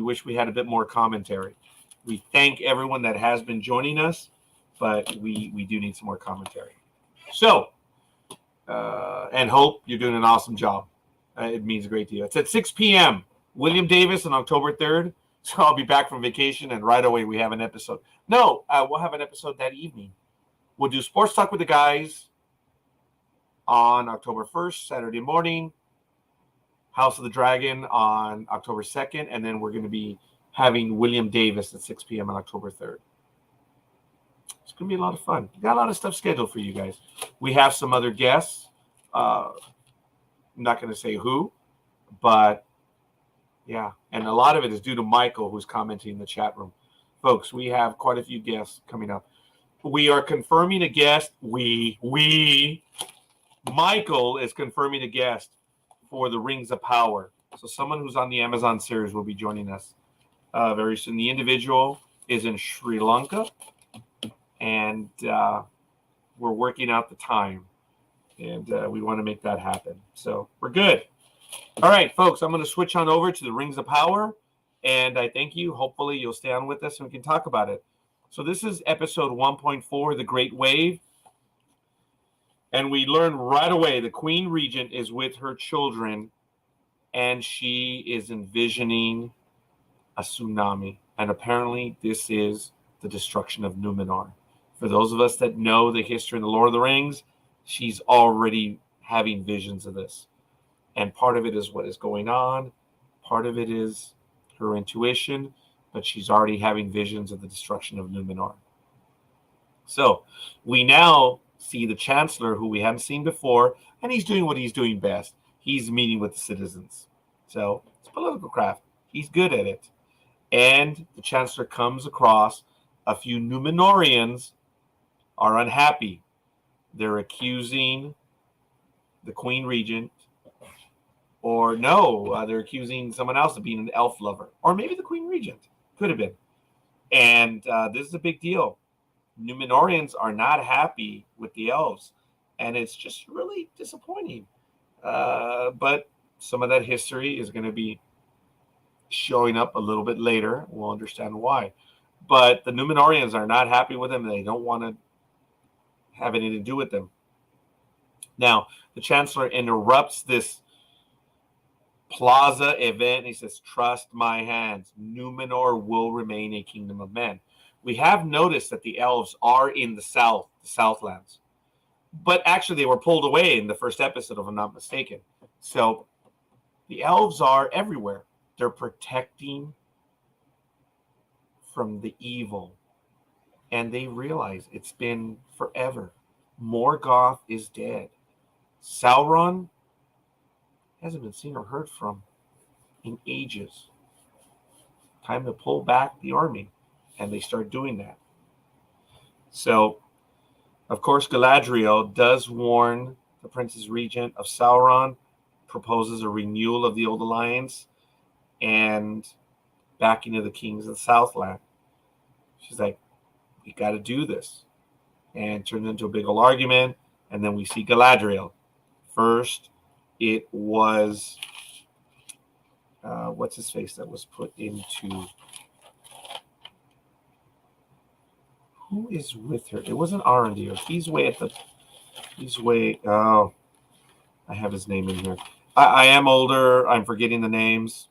wish we had a bit more commentary. We thank everyone that has been joining us, but we do need some more commentary. So, and Hope, you're doing an awesome job. It means a great deal. It's at 6 p.m. William Davis on October 3rd. So I'll be back from vacation, and right away we have an episode. No, we'll have an episode that evening. We'll do Sports Talk with the Guys on October 1st, Saturday morning. House of the Dragon on October 2nd, and then we're going to be having William Davis at 6 p.m. on October 3rd. It's going to be a lot of fun. We got a lot of stuff scheduled for you guys. We have some other guests. I'm not going to say who, but yeah, and a lot of it is due to Michael, who's commenting in the chat room. Folks, we have quite a few guests coming up. We are confirming a guest. Michael is confirming a guest for the Rings of Power. So someone who's on the Amazon series will be joining us very soon. The individual is in Sri Lanka, and we're working out the time, and we want to make that happen. So we're good. All right, folks, I'm going to switch on over to the Rings of Power, and I thank you. Hopefully you'll stay on with us and we can talk about it. So this is episode 1.4, The Great Wave. And we learn right away the Queen Regent is with her children, and she is envisioning a tsunami. And apparently this is the destruction of Numenor. For those of us that know the history in the Lord of the Rings, she's already having visions of this. And part of it is what is going on. Part of it is her intuition, but she's already having visions of the destruction of Numenor. So we now see the Chancellor, who we hadn't seen before, and he's doing what he's doing best. He's meeting with the citizens. So it's political craft. He's good at it. And the Chancellor comes across a few Numenorians are unhappy. They're accusing the Queen Regent, or no, they're accusing someone else of being an elf lover, or maybe the Queen Regent. Could have been. And this is a big deal. Numenorians are not happy with the elves, and it's just really disappointing. But some of that history is going to be showing up a little bit later. We'll understand why. But the Numenorians are not happy with them. They don't want to have anything to do with them. Now, the Chancellor interrupts this plaza event. He says, "Trust my hands. Numenor will remain a kingdom of men." We have noticed that the elves are in the south, the Southlands. But actually, they were pulled away in the first episode, if I'm not mistaken. So the elves are everywhere. They're protecting from the evil. and they realize it's been forever. Morgoth is dead. Sauron hasn't been seen or heard from in ages. Time to pull back the army. And they start doing that. So, of course, Galadriel does warn the Princess Regent of Sauron, proposes a renewal of the old alliance, and backing of the kings of the Southland. She's like, we got to do this. And turns into a big old argument. And then we see Galadriel. First, it was, what's his face that was put into... Who is with her? It wasn't Arondir. Oh, I have his name in here. I am older. I'm forgetting the names.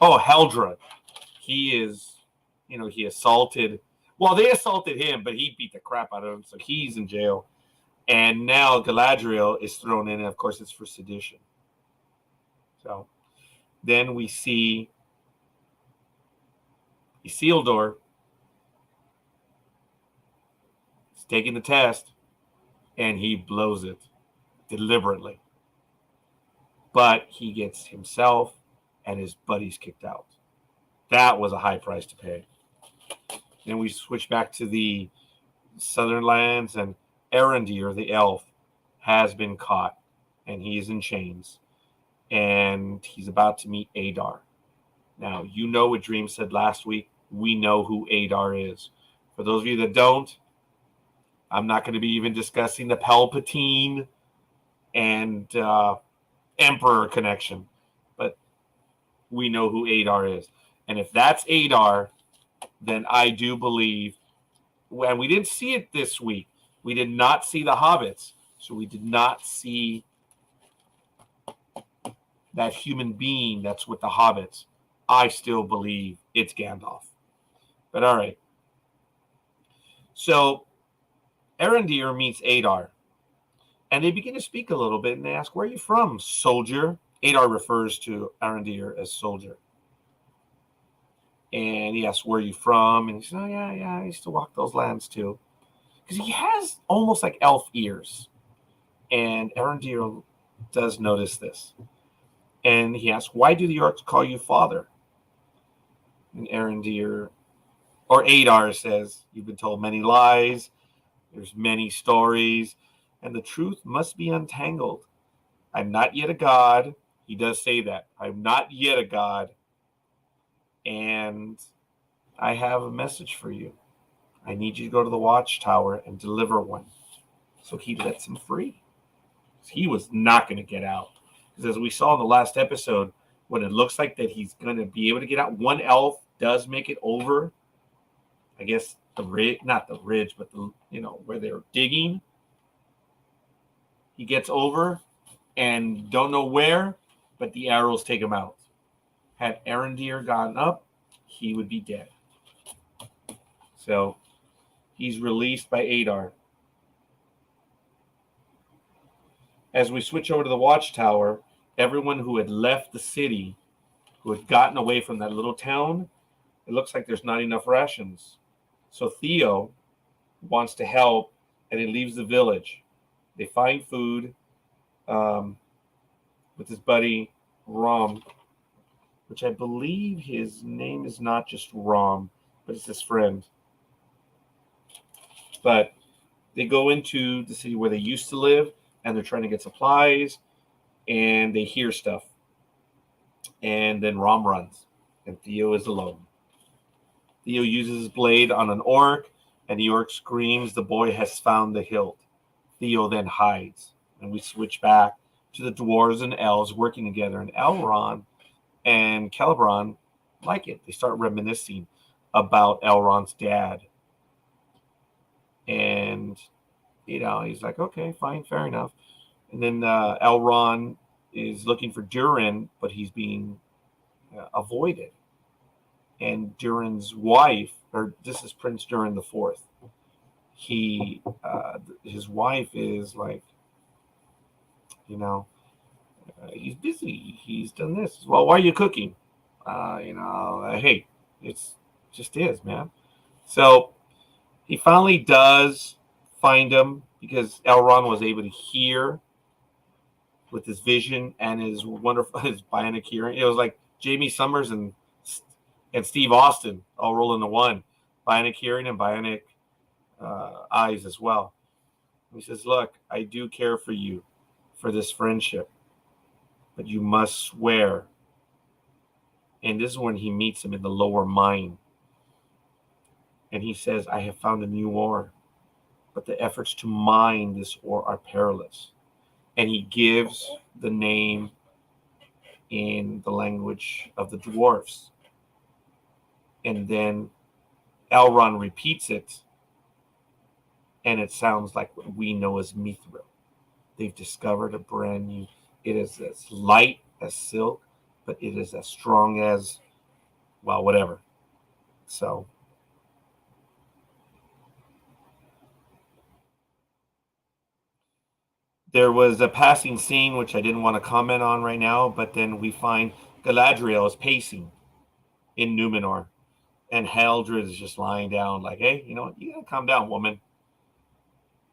Oh, Heldred. He is, he assaulted. Well, they assaulted him, but he beat the crap out of him, so he's in jail. And now Galadriel is thrown in, and of course it's for sedition. So then we see Isildur is taking the test, and he blows it deliberately. But he gets himself and his buddies kicked out. That was a high price to pay. Then we switch back to the southern lands, and Arondir, the elf, has been caught, and he is in chains, and he's about to meet Adar. Now, you know what Dream said last week. We know who Adar is. For those of you that don't, I'm not going to be even discussing the Palpatine and Emperor connection, but we know who Adar is. And if that's Adar, then I do believe, and we didn't see it this week. We did not see the hobbits, so we did not see that human being that's with the hobbits. I still believe it's Gandalf. But all right. So Arondir meets Adar, and they begin to speak a little bit, and they ask, where are you from, soldier? Adar refers to Arondir as soldier. And he asks, where are you from? And he says, oh, yeah, I used to walk those lands too. Because he has almost like elf ears. And Arondir does notice this. And he asks, why do the orcs call you father? And Arondir, or Adar, says, you've been told many lies. There's many stories. And the truth must be untangled. I'm not yet a god. He does say that. I'm not yet a god. And I have a message for you. I need you to go to the watchtower and deliver one. So he lets him free. He was not going to get out. Because as we saw in the last episode, when it looks like that he's going to be able to get out, one elf does make it over. I guess the ridge, not the ridge, but the, where they're digging. He gets over and don't know where, but the arrows take him out. Had Arondir gone up, he would be dead. So he's released by Adar. As we switch over to the watchtower, everyone who had left the city, who had gotten away from that little town, it looks like there's not enough rations. So Theo wants to help, and he leaves the village. They find food with his buddy Rom, which I believe his name is not just Rom, but it's his friend. But they go into the city where they used to live, and they're trying to get supplies, and they hear stuff. And then Rom runs, and Theo is alone. Theo uses his blade on an orc, and the orc screams, the boy has found the hilt. Theo then hides, and we switch back to the dwarves and elves working together, and Elrond and Celeborn like it. They start reminiscing about Elrond's dad. And, he's like, okay, fine, fair enough. And then Elrond is looking for Durin, but he's being avoided. And Durin's wife, or this is Prince Durin the Fourth, his wife is like, he's busy. He's done this. Well, why are you cooking? Hey, it's just is, man. So He finally does find him because Elrond was able to hear with his vision and his wonderful his bionic hearing. It was like Jamie Summers and Steve Austin all roll into one. Bionic hearing and bionic eyes as well. He says, "Look, I do care for you, for this friendship, but you must swear." And this is when he meets him in the lower mine. And he says, "I have found a new ore, but the efforts to mine this ore are perilous." And he gives the name in the language of the dwarfs. And then Elrond repeats it, and it sounds like what we know as Mithril. They've discovered a brand new, it is as light as silk, but it is as strong as, well, whatever. So there was a passing scene, which I didn't want to comment on right now, but then we find Galadriel is pacing in Numenor, and Haldred is just lying down like, "Hey, you know what? You gotta calm down, woman."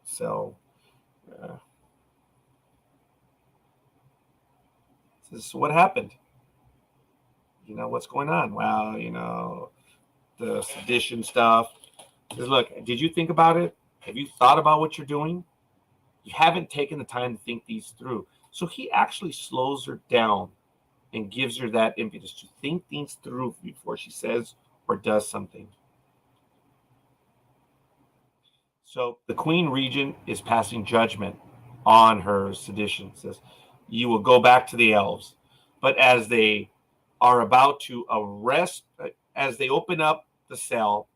So this is what happened. You know, what's going on? Well, you know, the sedition stuff. Says, "Look, did you think about it? Have you thought about what you're doing? You haven't taken the time to think these through." So he actually slows her down and gives her that impetus to think things through before she says or does something. So the Queen Regent is passing judgment on her sedition. Says, "You will go back to the elves." But as they are about to arrest, as they open up the cell,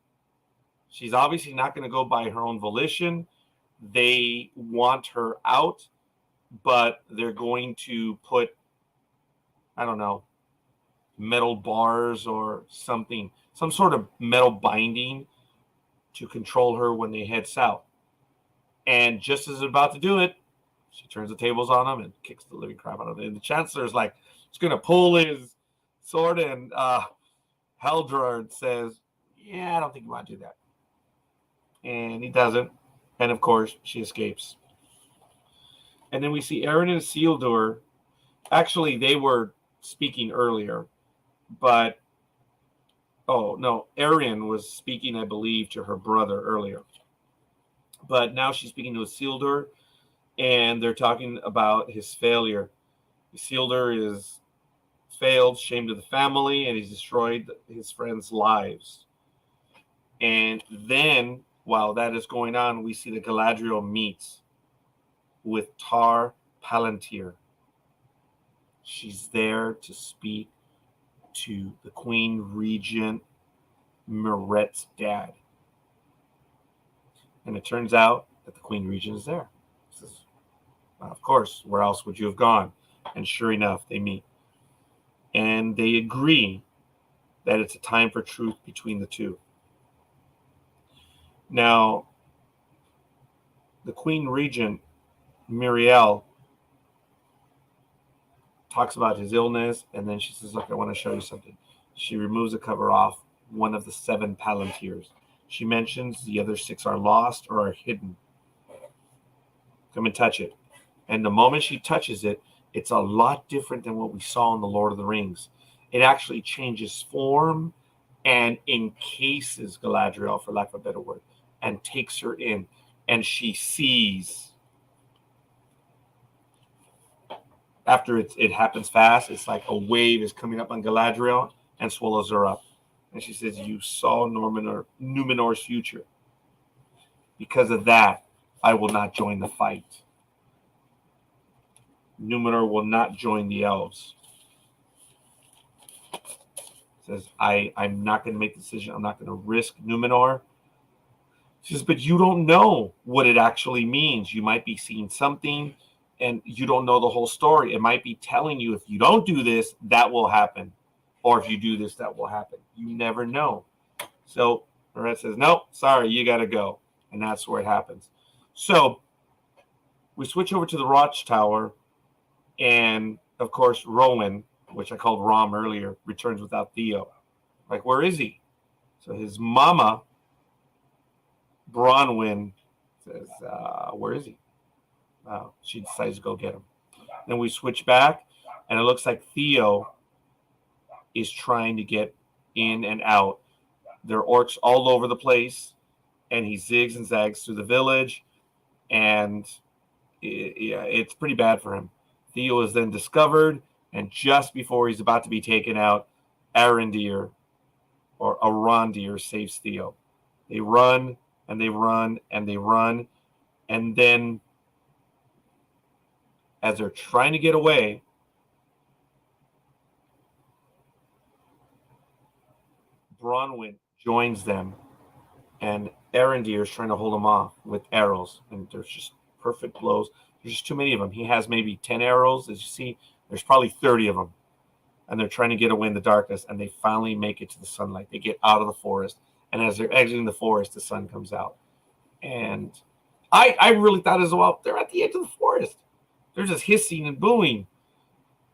she's obviously not going to go by her own volition. They want her out, but they're going to put, I don't know, metal bars or something, some sort of metal binding to control her when they head south. And just as they're about to do it, she turns the tables on them and kicks the living crap out of them. And the Chancellor's like, he's going to pull his sword, and Haldred says, "Yeah, I don't think you want to do that." And he doesn't. And of course, she escapes. And then we see Aaron and Isildur. Actually, they were speaking earlier, but oh no, Arryn was speaking, I believe, to her brother earlier. But now she's speaking to Isildur, and they're talking about his failure. Isildur is failed, shame to the family, and he's destroyed his friends' lives. And then, while that is going on, we see that Galadriel meets with Tar Palantir. She's there to speak to the Queen Regent, Meret's dad. And it turns out that the Queen Regent is there. She says, "Of course, where else would you have gone?" And sure enough, they meet. And they agree that it's a time for truth between the two. Now, the Queen Regent, Miriel, talks about his illness, and then she says, "Look, I want to show you something." She removes the cover off one of the 7 Palantirs. She mentions the other 6 are lost or are hidden. Come and touch it. And the moment she touches it, it's a lot different than what we saw in the Lord of the Rings. It actually changes form and encases Galadriel, for lack of a better word, and takes her in. And she sees, after it happens fast, it's like a wave is coming up on Galadriel and swallows her up. And she says, "You saw Numenor's future. Because of that, I will not join the fight. Numenor will not join the elves." Says, I'm not going to make the decision. I'm not going to risk Numenor. She says, "But you don't know what it actually means. You might be seeing something, and you don't know the whole story. It might be telling you, if you don't do this, that will happen. Or if you do this, that will happen. You never know." So Meret says, "Nope, sorry, you got to go." And that's where it happens. So we switch over to the Watchtower, and of course, Rowan, which I called Rom earlier, returns without Theo. Like, where is he? So his mama Bronwyn says, where is he? She decides to go get him. Then we switch back, and it looks like Theo is trying to get in and out. There are orcs all over the place, and he zigs and zags through the village, and it's pretty bad for him. Theo is then discovered, and just before he's about to be taken out, Arondir or Arondir saves Theo. They run, and they run, and they run, and then as they're trying to get away, Bronwyn joins them, and Arondir is trying to hold him off with arrows, and there's just perfect blows. There's just too many of them. He has maybe 10 arrows. As you see, there's probably 30 of them, and they're trying to get away in the darkness, and they finally make it to the sunlight. They get out of the forest, and as they're exiting the forest, the sun comes out. And I really thought as well, they're at the edge of the forest. They're just hissing and booing.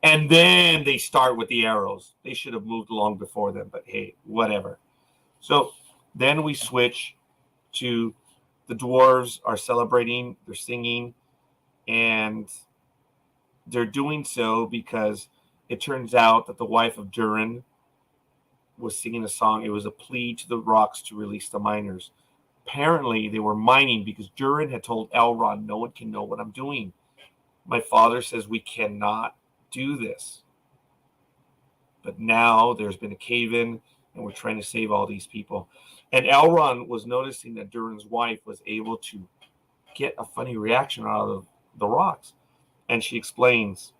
And then they start with the arrows. They should have moved along before them, but hey, whatever. So then we switch to the dwarves are celebrating, they're singing, and they're doing so because it turns out that the wife of Durin was singing a song. It was a plea to the rocks to release the miners. Apparently, they were mining because Durin had told Elrond, no one can know what I'm doing. My father says we cannot do this. But now there's been a cave-in, and we're trying to save all these people. And Elrond was noticing that Durin's wife was able to get a funny reaction out of the rocks. And she explains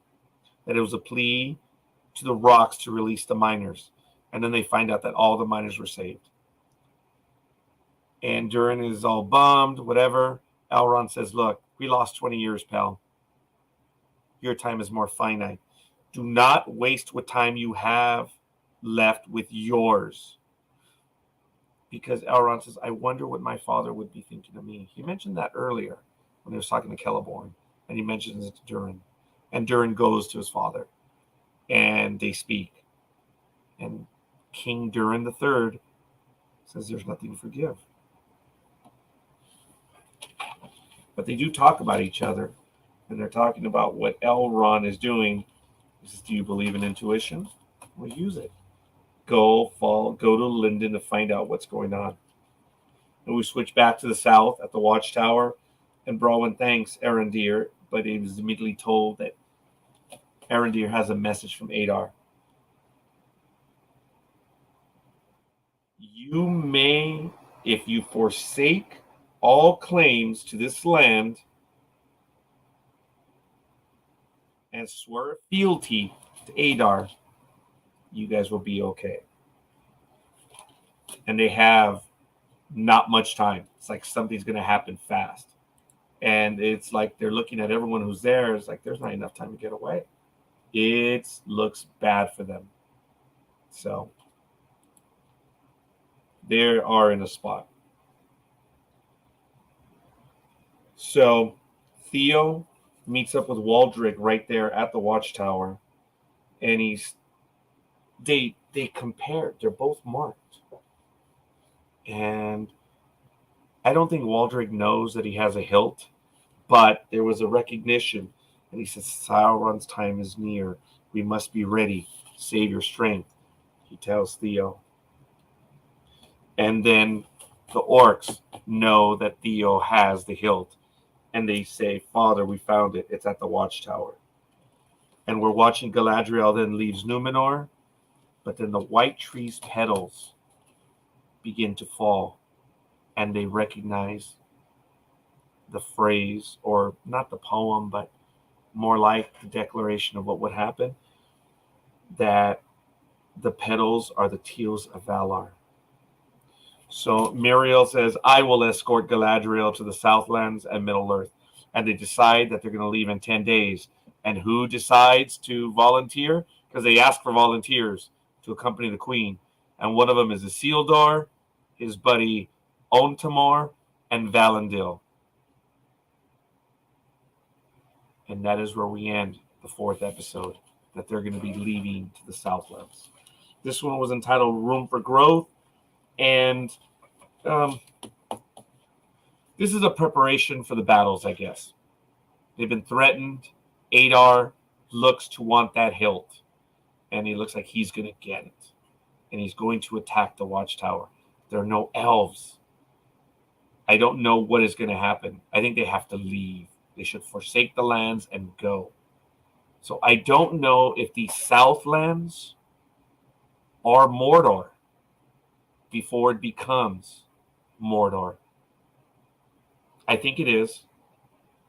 that it was a plea to the rocks to release the miners. And then they find out that all the miners were saved. And Durin is all bummed, whatever. Elrond says, look, we lost 20 years, pal. Your time is more finite. Do not waste what time you have left with yours. Because Elrond says, I wonder what my father would be thinking of me. He mentioned that earlier when he was talking to Celeborn. And he mentions it to Durin. And Durin goes to his father. And they speak. And King Durin III says there's nothing to forgive. But they do talk about each other. And they're talking about what Elrond is doing. He says, do you believe in intuition? Well, use it. Go to Lindon to find out what's going on. And we switch back to the south at the watchtower. And Bronwyn thanks Arondir, but he was immediately told that Arondir has a message from Adar. You may, if you forsake all claims to this land and swear fealty to Adar, you guys will be okay. And they have not much time. It's like something's going to happen fast. And it's like they're looking at everyone who's there. It's like there's not enough time to get away. It looks bad for them. So they are in a spot. So Theo meets up with Waldrick right there at the watchtower, and they compare. They're both marked, and I don't think Waldrick knows that he has a hilt, but there was a recognition, and he says, Sauron's time is near. We must be ready. Save your strength, he tells Theo. And then the orcs know that Theo has the hilt. And they say, Father, we found it. It's at the watchtower. And we're watching Galadriel then leaves Numenor. But then the white tree's petals begin to fall. And they recognize the phrase, or not the poem, but more like the declaration of what would happen. That the petals are the teals of Valar. So Muriel says, I will escort Galadriel to the Southlands and Middle-earth. And they decide that they're going to leave in 10 days. And who decides to volunteer? Because they ask for volunteers to accompany the queen. And one of them is Isildur, his buddy Ontamor, and Valandil. And that is where we end the 4th episode, that they're going to be leaving to the Southlands. This one was entitled Room for Growth. And This is a preparation for the battles, I guess. They've been threatened. Adar looks to want that hilt, and he looks like he's going to get it. And he's going to attack the watchtower. There are no elves. I don't know what is going to happen. I think they have to leave. They should forsake the lands and go. So I don't know if the Southlands are Mordor before it becomes Mordor. I think it is,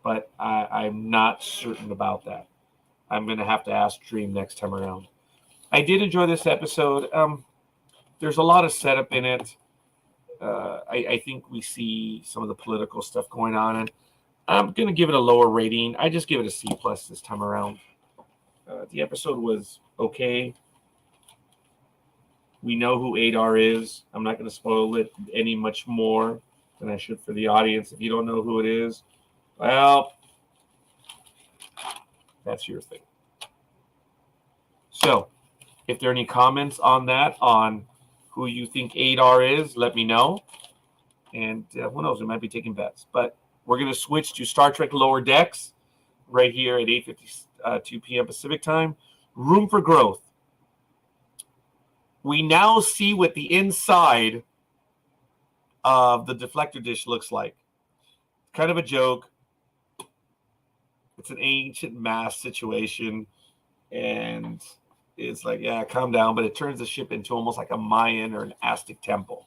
but I'm not certain about that. I'm going to have to ask Dream next time around. I did enjoy this episode. There's a lot of setup in it. I think we see some of the political stuff going on, and I'm going to give it a lower rating. I just give it a C+ this time around. The episode was okay. We know who Adar is. I'm not going to spoil it any much more than I should for the audience. If you don't know who it is, well, that's your thing. So, if there are any comments on that, on who you think Adar is, let me know. And who knows, we might be taking bets. But we're going to switch to Star Trek Lower Decks right here at 8:52 p.m. Pacific time. Room for growth. We now see what the inside of the deflector dish looks like. Kind of a joke. It's an ancient mass situation. And it's like, yeah, calm down. But it turns the ship into almost like a Mayan or an Aztec temple.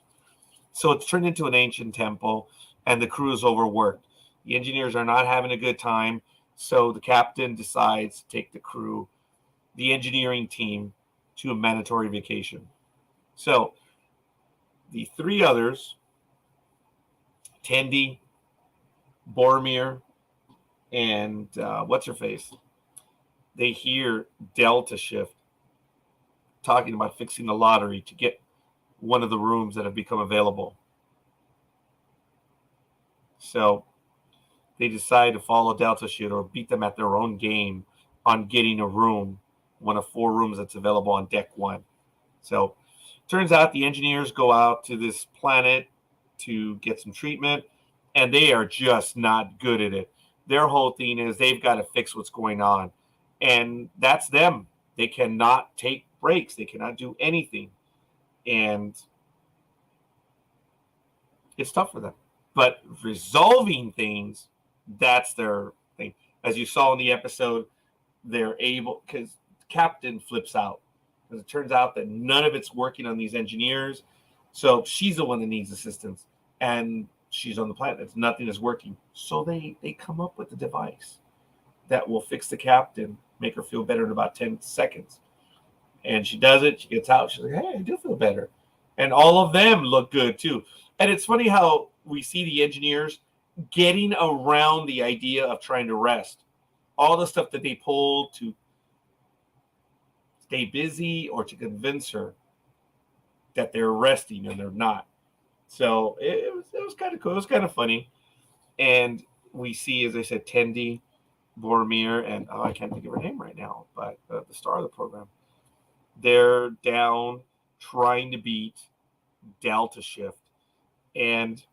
So it's turned into an ancient temple, and the crew is overworked. The engineers are not having a good time. So the captain decides to take the crew, the engineering team, to a mandatory vacation. So the three others, Tendi, Boromir, and what's-her-face, they hear Delta Shift talking about fixing the lottery to get one of the rooms that have become available. So they decide to follow Delta Shift or beat them at their own game on getting a room, one of 4 rooms that's available on deck 1. So turns out the engineers go out to this planet to get some treatment, and they are just not good at it. Their whole thing is they've got to fix what's going on. And that's them. They cannot take breaks. They cannot do anything. And it's tough for them. But resolving things, that's their thing. As you saw in the episode, they're able, because Captain flips out. Because it turns out that none of it's working on these engineers. So she's the one that needs assistance. And she's on the planet. Nothing is working. So they come up with a device that will fix the captain, make her feel better in about 10 seconds. And she does it. She gets out. She's like, hey, I do feel better. And all of them look good, too. And it's funny how we see the engineers getting around the idea of trying to rest. All the stuff that they pulled to stay busy or to convince her that they're resting and they're not. So it was kind of cool. It was kind of funny. And we see, as I said, Tendi, Boromir, and I can't think of her name right now, but the star of the program. They're down trying to beat Delta Shift. And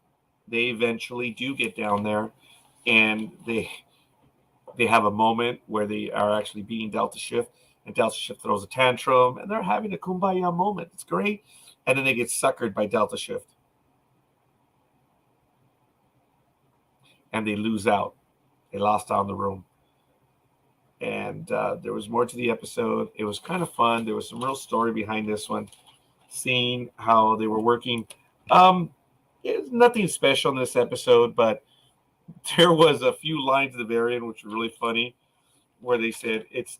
they eventually do get down there, and they have a moment where they are actually beating Delta Shift, and Delta Shift throws a tantrum, and they're having a kumbaya moment. It's great. And then they get suckered by Delta Shift. And they lose out. They lost out in the room. And there was more to the episode. It was kind of fun. There was some real story behind this one, seeing how they were working. It's nothing special in this episode, but there was a few lines at the very end which were really funny, where they said it's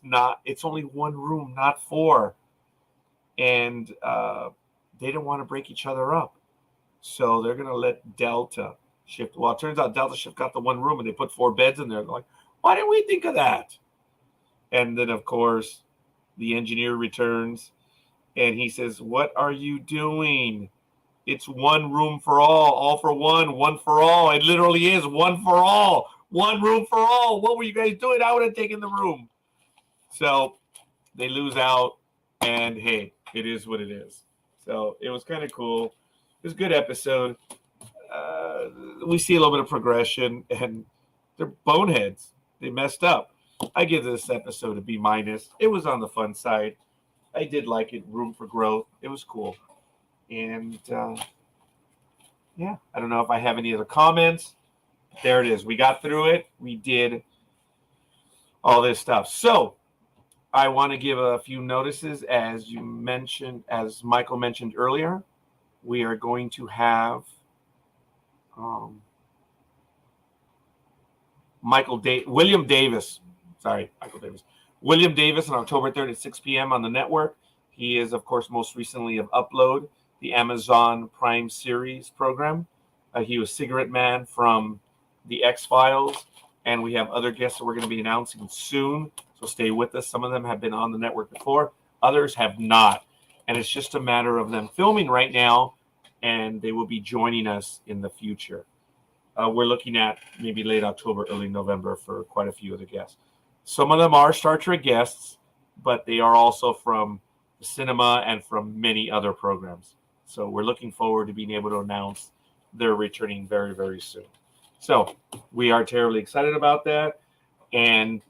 only 1 room, not 4. And they didn't want to break each other up. So they're going to let Delta Shift. Well, it turns out Delta Shift got the 1 room, and they put 4 beds in there. They're like, why didn't we think of that? And then, of course, the engineer returns, and he says, what are you doing? It's 1 room for all for one, 1 for all. It literally is 1 for all, 1 room for all. What were you guys doing? I would have taken the room. So they lose out, and hey, it is what it is. So it was kind of cool. It was a good episode. we see a little bit of progression, and they're boneheads. They messed up. I give this episode a B-. It was on the fun side. I did like it. Room for growth. It was cool. And yeah, I don't know if I have any other comments. There it is. We got through it. We did all this stuff. So I want to give a few notices. As you mentioned, as Michael mentioned earlier, we are going to have William Davis on October 3rd at 6 p.m. on the network. He is, of course, most recently of Upload, the Amazon Prime series program. He was Cigarette Man from The X-Files, and we have other guests that we're going to be announcing soon, so stay with us. Some of them have been on the network before, others have not, and it's just a matter of them filming right now, and they will be joining us in the future. We're looking at maybe late October, early November for quite a few of the guests. Some of them are Star Trek guests, but they are also from the cinema and from many other programs. So we're looking forward to being able to announce they're returning very, very soon. So we are terribly excited about that. And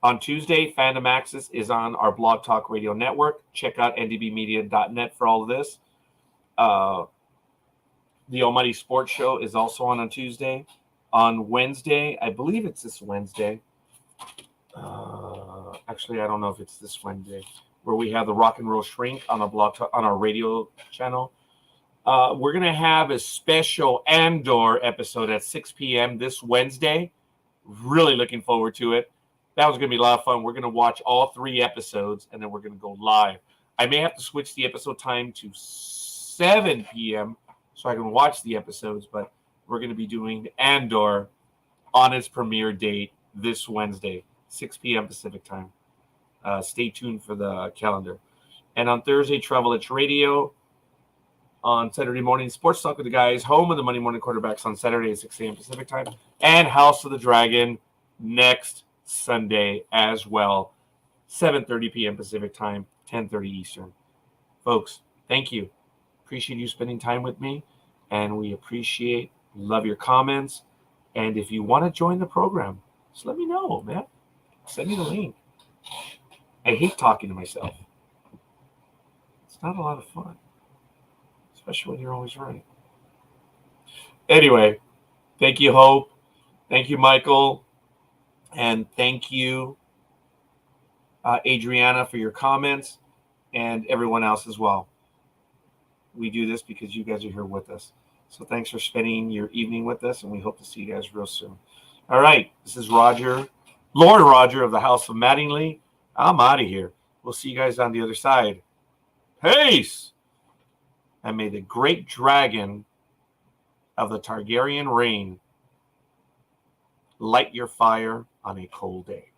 on Tuesday, Fandom Access is on our Blog Talk Radio network. Check out ndbmedia.net for all of this. The Almighty Sports Show is also on Tuesday. On Wednesday, I believe it's this Wednesday. Actually, I don't know if it's this Wednesday, where we have the Rock and Roll Shrink on on our radio channel. We're going to have a special Andor episode at 6 p.m. this Wednesday. Really looking forward to it. That was going to be a lot of fun. We're going to watch all 3 episodes, and then we're going to go live. I may have to switch the episode time to 7 p.m. so I can watch the episodes, but we're going to be doing Andor on its premiere date this Wednesday, 6 p.m. Pacific time. Stay tuned for the calendar. And on Thursday, Travel Edge Radio. On Saturday morning, Sports Talk with the Guys, home of the Monday Morning Quarterbacks on Saturday at 6 a.m. Pacific time. And House of the Dragon next Sunday as well, 7:30 p.m. Pacific time, 10:30 Eastern. Folks, thank you. Appreciate you spending time with me, and we love your comments. And if you want to join the program, just let me know, man. Send me the link. I hate talking to myself. It's not a lot of fun, especially when you're always right. Anyway, thank you, Hope. Thank you, Michael. And thank you, Adriana, for your comments, and everyone else as well. We do this because you guys are here with us. So thanks for spending your evening with us, and we hope to see you guys real soon. All right, this is Roger, Lord Roger of the House of Mattingly. I'm out of here. We'll see you guys on the other side. Peace! And may the great dragon of the Targaryen reign light your fire on a cold day.